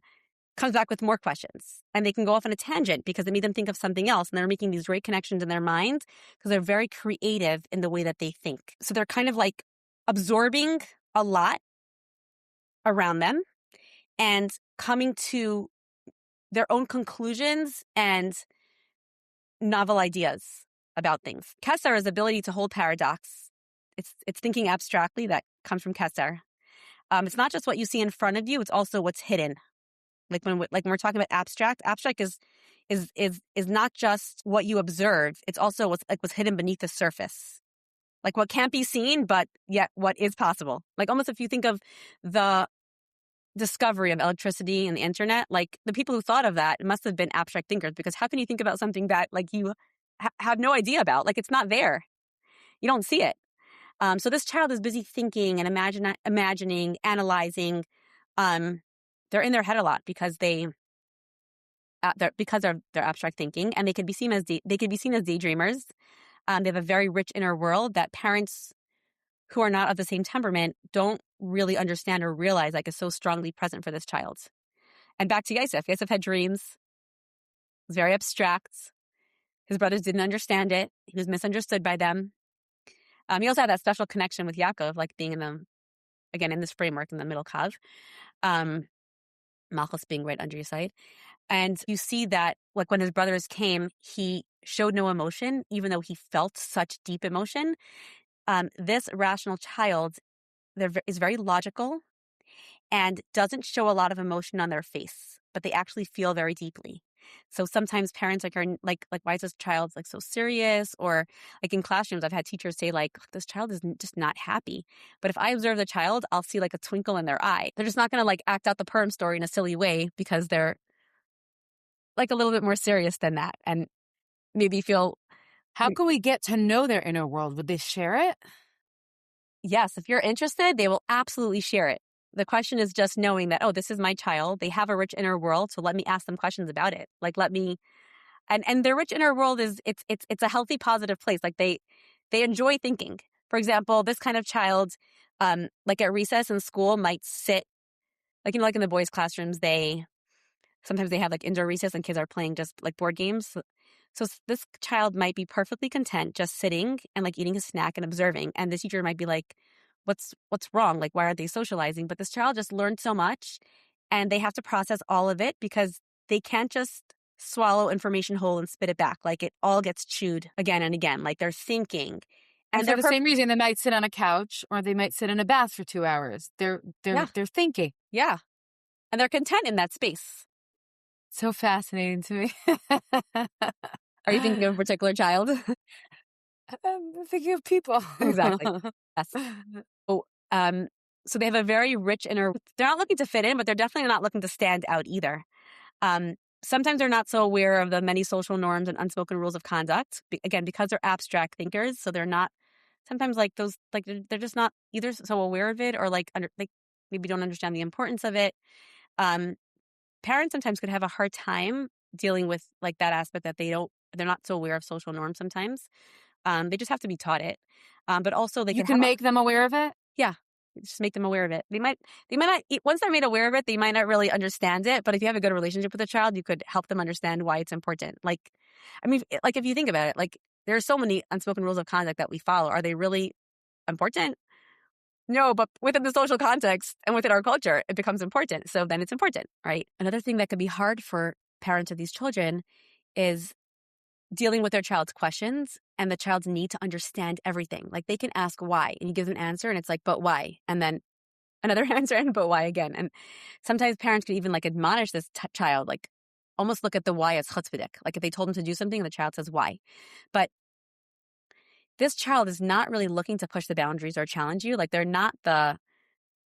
comes back with more questions. And they can go off on a tangent because they made them think of something else, and they're making these great connections in their mind because they're very creative in the way that they think. So they're kind of like absorbing a lot around them and coming to their own conclusions and novel ideas about things. Keser is ability to hold paradox. It's thinking abstractly that comes from Keser. It's not just what you see in front of you; it's also what's hidden. Like when we're talking about abstract is not just what you observe; it's also what's hidden beneath the surface, like what can't be seen, but yet what is possible. Like almost if you think of the discovery of electricity and the internet, like the people who thought of that must have been abstract thinkers, because how can you think about something that like you have no idea about? Like it's not there. You don't see it. So this child is busy thinking and imagining, analyzing. They're in their head a lot because they're abstract thinking, and they could be seen as daydreamers. They have a very rich inner world that parents who are not of the same temperament don't really understand or realize like is so strongly present for this child. And back to Yosef. Yosef had dreams. It was very abstract. His brothers didn't understand it. He was misunderstood by them. He also had that special connection with Yaakov, like being in this framework in the middle kav. Malchus being right under your side. And you see that like when his brothers came, he showed no emotion, even though he felt such deep emotion. This rational child is very logical and doesn't show a lot of emotion on their face, but they actually feel very deeply. So sometimes parents are like, why is this child like so serious? Or like in classrooms, I've had teachers say like, this child is just not happy. But if I observe the child, I'll see like a twinkle in their eye. They're just not going to like act out the Purim story in a silly way because they're like a little bit more serious than that and maybe feel. How can we get to know their inner world? Would they share it? Yes, if you're interested, they will absolutely share it. The question is just knowing that, oh, this is my child. They have a rich inner world, so let me ask them questions about it. Like and their rich inner world is it's a healthy, positive place. Like they enjoy thinking. For example, this kind of child, like at recess in school, might sit like like in the boys' classrooms. Sometimes they have like indoor recess and kids are playing just like board games. So this child might be perfectly content just sitting and like eating a snack and observing. And the teacher might be like, what's wrong? Like, why aren't they socializing? But this child just learned so much and they have to process all of it because they can't just swallow information whole and spit it back. Like it all gets chewed again and again. Like they're thinking. And for the same reason, they might sit on a couch or they might sit in a bath for 2 hours. They're thinking. Yeah. And they're content in that space. So fascinating to me. Are you thinking of a particular child? I'm thinking of people. Exactly. Yes. Oh, So they have a very rich inner, they're not looking to fit in, but they're definitely not looking to stand out either. Sometimes they're not so aware of the many social norms and unspoken rules of conduct, again, because they're abstract thinkers. So they're not, sometimes like those, like they're just not either so aware of it or like maybe don't understand the importance of it. Parents sometimes could have a hard time dealing with like that aspect that they're not so aware of social norms sometimes. They just have to be taught it. But also they You can can make them aware of it? yeah, just make them aware of it. They might not, once they're made aware of it, they might not really understand it. But if you have a good relationship with a child, you could help them understand why it's important. Like, I mean, like if you think about it, like there are so many unspoken rules of conduct that we follow. Are they really important? No, but within the social context and within our culture, it becomes important. So then it's important, right? Another thing that could be hard for parents of these children is dealing with their child's questions and the child's need to understand everything. Like they can ask why and you give them an answer and it's like, but why? And then another answer and but why again. And sometimes parents can even like admonish this child, like almost look at the why as chutzpahdik. Like if they told them to do something, the child says why. But this child is not really looking to push the boundaries or challenge you. Like they're not the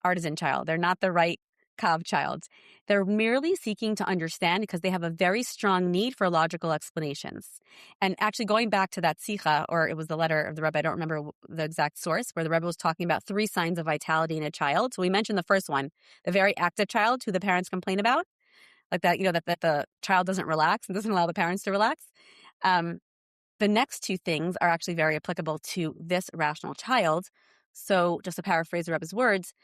artisan child. They're not the right Kav child. They're merely seeking to understand because they have a very strong need for logical explanations. And actually going back to that sicha, or it was the letter of the Rebbe, I don't remember the exact source, where the Rebbe was talking about 3 signs of vitality in a child. So we mentioned the first one, the very active child who the parents complain about, like that, that the child doesn't relax and doesn't allow the parents to relax. The next 2 things are actually very applicable to this rational child. So just to paraphrase the Rebbe's words,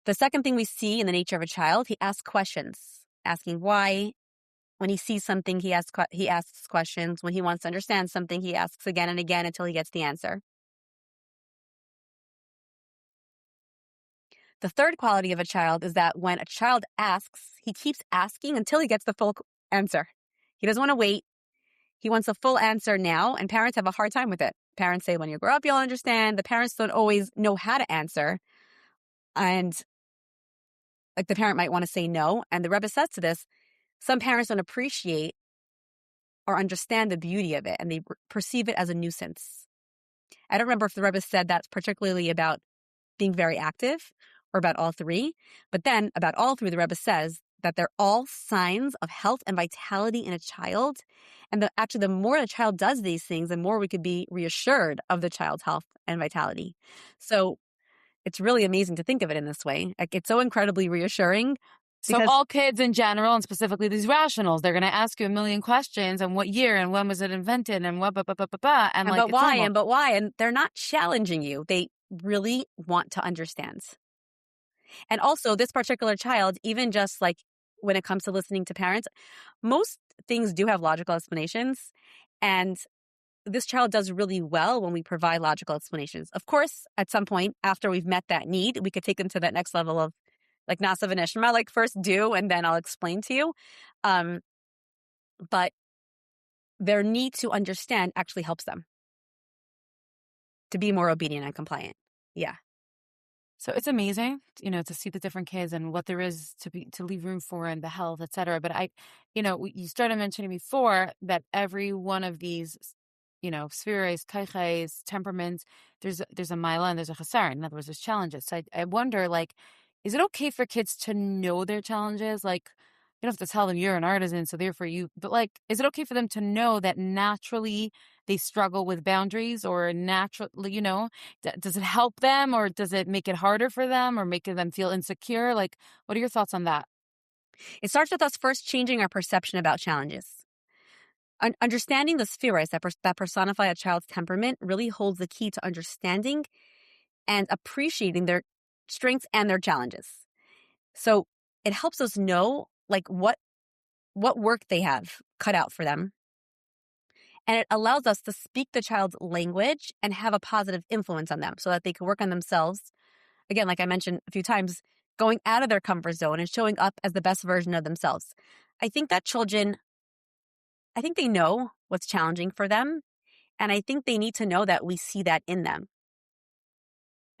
the second thing we see in the nature of a child, he asks questions, asking why. When he sees something, he asks questions. When he wants to understand something, he asks again and again until he gets the answer. The third quality of a child is that when a child asks, he keeps asking until he gets the full answer. He doesn't want to wait. He wants a full answer now, and parents have a hard time with it. Parents say, when you grow up, you'll understand. The parents don't always know how to answer. And like the parent might want to say no. And the Rebbe says to this, some parents don't appreciate or understand the beauty of it, and they perceive it as a nuisance. I don't remember if the Rebbe said that's particularly about being very active or about all 3. But then about all 3, the Rebbe says that they're all signs of health and vitality in a child. And actually, the more the child does these things, the more we could be reassured of the child's health and vitality. So it's really amazing to think of it in this way. Like it's so incredibly reassuring. So all kids in general, and specifically these rationals, they're going to ask you a million questions and what year and when was it invented and what, and like, but why, and they're not challenging you. They really want to understand. And also this particular child, even just like when it comes to listening to parents, most things do have logical explanations. And this child does really well when we provide logical explanations. Of course, at some point after we've met that need, we could take them to that next level of like Nasa Vanishma, like first do, and then I'll explain to you. But their need to understand actually helps them to be more obedient and compliant. Yeah. So it's amazing, to see the different kids and what there is to leave room for and the health, et cetera. But you started mentioning before that every one of these, Sefiros, kaiches, temperaments, there's a mila and there's a chesed. In other words, there's challenges. So I wonder, like, is it okay for kids to know their challenges? Like, you don't have to tell them you're an artisan, so therefore but like, is it okay for them to know that naturally they struggle with boundaries or naturally, does it help them or does it make it harder for them or make them feel insecure? Like, what are your thoughts on that? It starts with us first changing our perception about challenges. Understanding the Sefiros that personify a child's temperament really holds the key to understanding and appreciating their strengths and their challenges. So it helps us know like what work they have cut out for them. And it allows us to speak the child's language and have a positive influence on them so that they can work on themselves. Again, like I mentioned a few times, going out of their comfort zone and showing up as the best version of themselves. I think that children, they know what's challenging for them. And I think they need to know that we see that in them.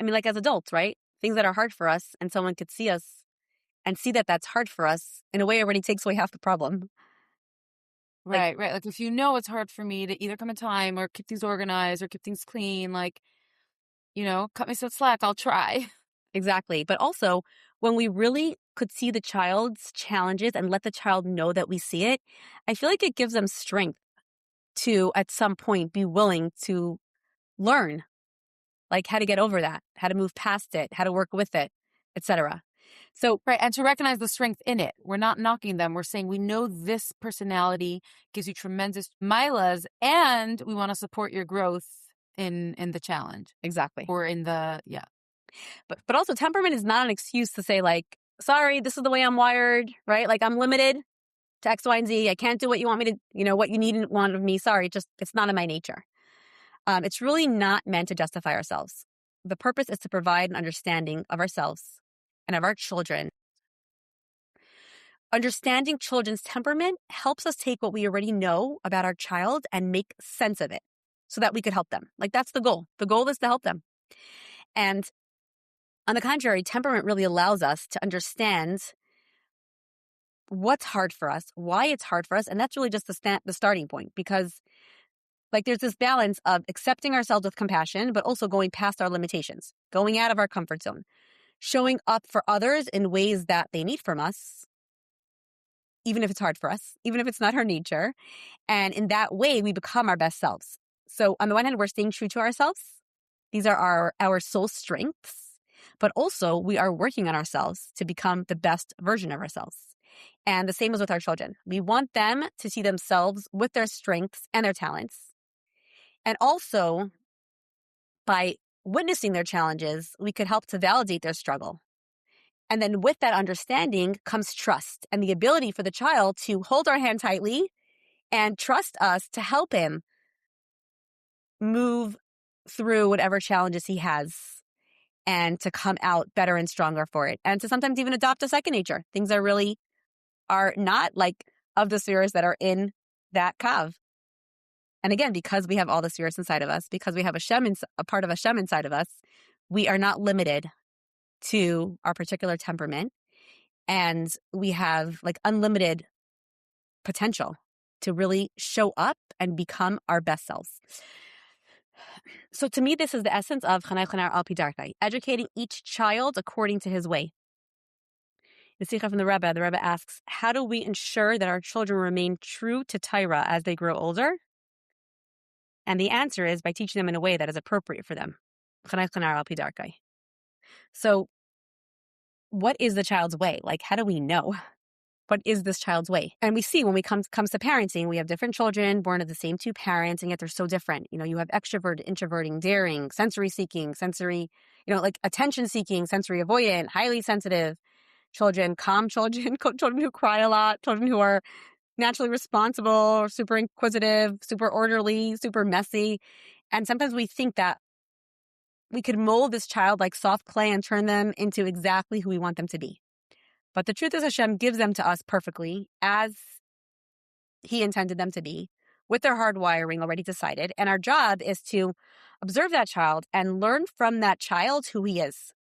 I mean, like as adults, right? Things that are hard for us and someone could see us and see that that's hard for us, in a way already takes away half the problem. Right. Like if it's hard for me to either come in time or keep things organized or keep things clean, like, cut me some slack, I'll try. Exactly. But also, when we really could see the child's challenges and let the child know that we see it, I feel like it gives them strength to, at some point, be willing to learn, like how to get over that, how to move past it, how to work with it, etc. So, Right. And to recognize the strength in it. We're not knocking them. We're saying we know this personality gives you tremendous milas and we want to support your growth in the challenge. exactly. Or in the, But also temperament is not an excuse to say like, sorry, this is the way I'm wired, right? Like I'm limited to X, Y, and Z. I can't do what you want me to, what you need and want of me. Sorry, it's not in my nature. It's really not meant to justify ourselves. The purpose is to provide an understanding of ourselves and of our children. Understanding children's temperament helps us take what we already know about our child and make sense of it so that we could help them. Like that's the goal. The goal is to help them. And on the contrary, temperament really allows us to understand what's hard for us, why it's hard for us. And that's really just the starting point, because like there's this balance of accepting ourselves with compassion, but also going past our limitations, going out of our comfort zone, showing up for others in ways that they need from us, even if it's hard for us, even if it's not our nature. And in that way, we become our best selves. So on the one hand, we're staying true to ourselves. These are our soul strengths. But also, we are working on ourselves to become the best version of ourselves. And the same is with our children. We want them to see themselves with their strengths and their talents. And also, by witnessing their challenges, we could help to validate their struggle. And then with that understanding comes trust and the ability for the child to hold our hand tightly and trust us to help him move through whatever challenges he has and to come out better and stronger for it. And to sometimes even adopt a second nature. Things are not like of the spheres that are in that kav. And again, because we have all the spheres inside of us, because we have a part of Hashem inside of us, we are not limited to our particular temperament. And we have like unlimited potential to really show up and become our best selves. So to me, this is the essence of Chanay Chanar Al Pi Darkai, educating each child according to his way. The Sikha from the Rebbe asks, how do we ensure that our children remain true to Torah as they grow older? And the answer is by teaching them in a way that is appropriate for them. Chanay Chanar Al Pi Darkai. So what is the child's way? Like, how do we know? What is this child's way? And we see when we comes to parenting, we have different children born of the same two parents, and yet they're so different. You have extrovert, introverting, daring, sensory seeking, like attention seeking, sensory avoidant, highly sensitive children, calm children, children who cry a lot, children who are naturally responsible, super inquisitive, super orderly, super messy. And sometimes we think that we could mold this child like soft clay and turn them into exactly who we want them to be. But the truth is Hashem gives them to us perfectly as He intended them to be, with their hardwiring already decided. And our job is to observe that child and learn from that child who he is.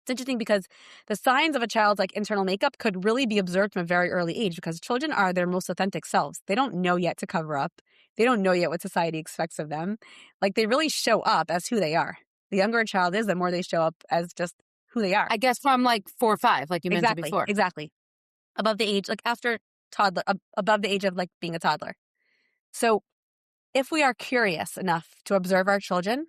It's interesting because the signs of a child's like internal makeup could really be observed from a very early age, because children are their most authentic selves. They don't know yet to cover up. They don't know yet what society expects of them. Like they really show up as who they are. The younger a child is, the more they show up as just who they are. I guess from like 4 or 5, like you mentioned before. Exactly. Above the age, like after toddler, above the age of like being a toddler. So if we are curious enough to observe our children,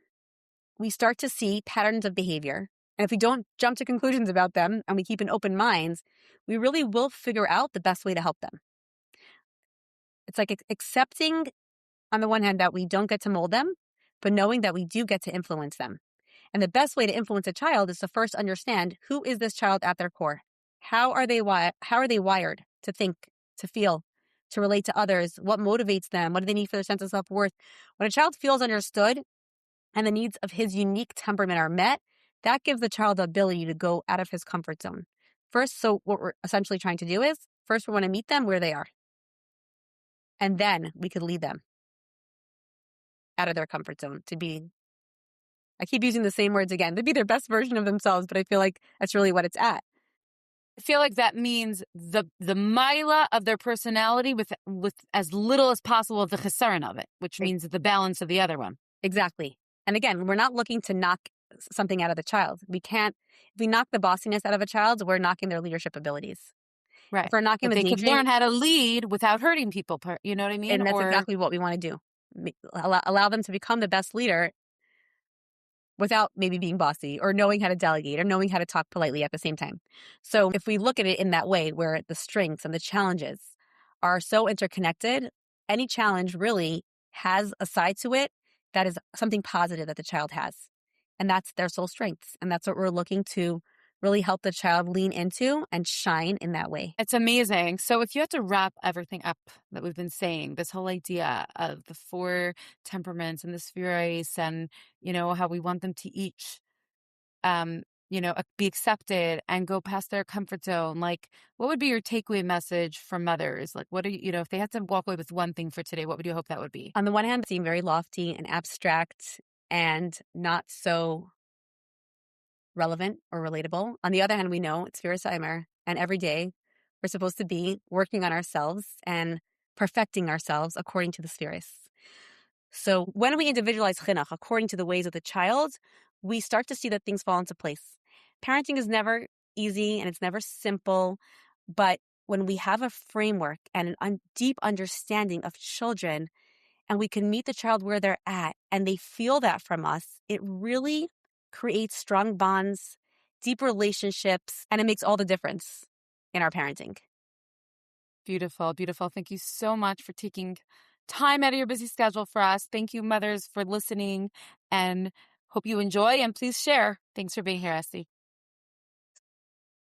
we start to see patterns of behavior. And if we don't jump to conclusions about them and we keep an open mind, we really will figure out the best way to help them. It's like accepting, on the one hand, that we don't get to mold them, but knowing that we do get to influence them. And the best way to influence a child is to first understand, who is this child at their core? How are they wired to think, to feel, to relate to others? What motivates them? What do they need for their sense of self-worth? When a child feels understood and the needs of his unique temperament are met, that gives the child the ability to go out of his comfort zone. First, so what we're essentially trying to do is, first we want to meet them where they are. And then we could lead them out of their comfort zone to be, I keep using the same words again, to be their best version of themselves, but I feel like that's really what it's at. I feel like that means the mila of their personality with as little as possible of the chesaron of it, which means the balance of the other one. Exactly. And again, we're not looking to knock something out of the child. We can't, if we knock the bossiness out of a child, we're knocking their leadership abilities. Right. If we're knocking But the they could daydream, learn how to lead without hurting people. You know what I mean? and that's Or exactly what we want to do. Allow them to become the best leader without maybe being bossy or knowing how to delegate or knowing how to talk politely at the same time. So if we look at it in that way, where the strengths and the challenges are so interconnected, any challenge really has a side to it that is something positive that the child has. And that's their soul strengths. And that's what we're looking to really help the child lean into and shine in that way. it's amazing. So if you had to wrap everything up that we've been saying, this whole idea of the 4 temperaments and the Sefiros and, how we want them to each, be accepted and go past their comfort zone, like, what would be your takeaway message for mothers? Like, what are you, if they had to walk away with one thing for today, what would you hope that would be? On the one hand, it seems very lofty and abstract and not so relevant or relatable. On the other hand, we know it's Sefiros, and every day we're supposed to be working on ourselves and perfecting ourselves according to the Sefiros. So when we individualize chinuch according to the ways of the child, we start to see that things fall into place. Parenting is never easy and it's never simple, but when we have a framework and a deep understanding of children, and we can meet the child where they're at and they feel that from us, it really creates strong bonds, deep relationships, and it makes all the difference in our parenting. Beautiful, beautiful. Thank you so much for taking time out of your busy schedule for us. Thank you, mothers, for listening, and hope you enjoy, and please share. Thanks for being here, Estee.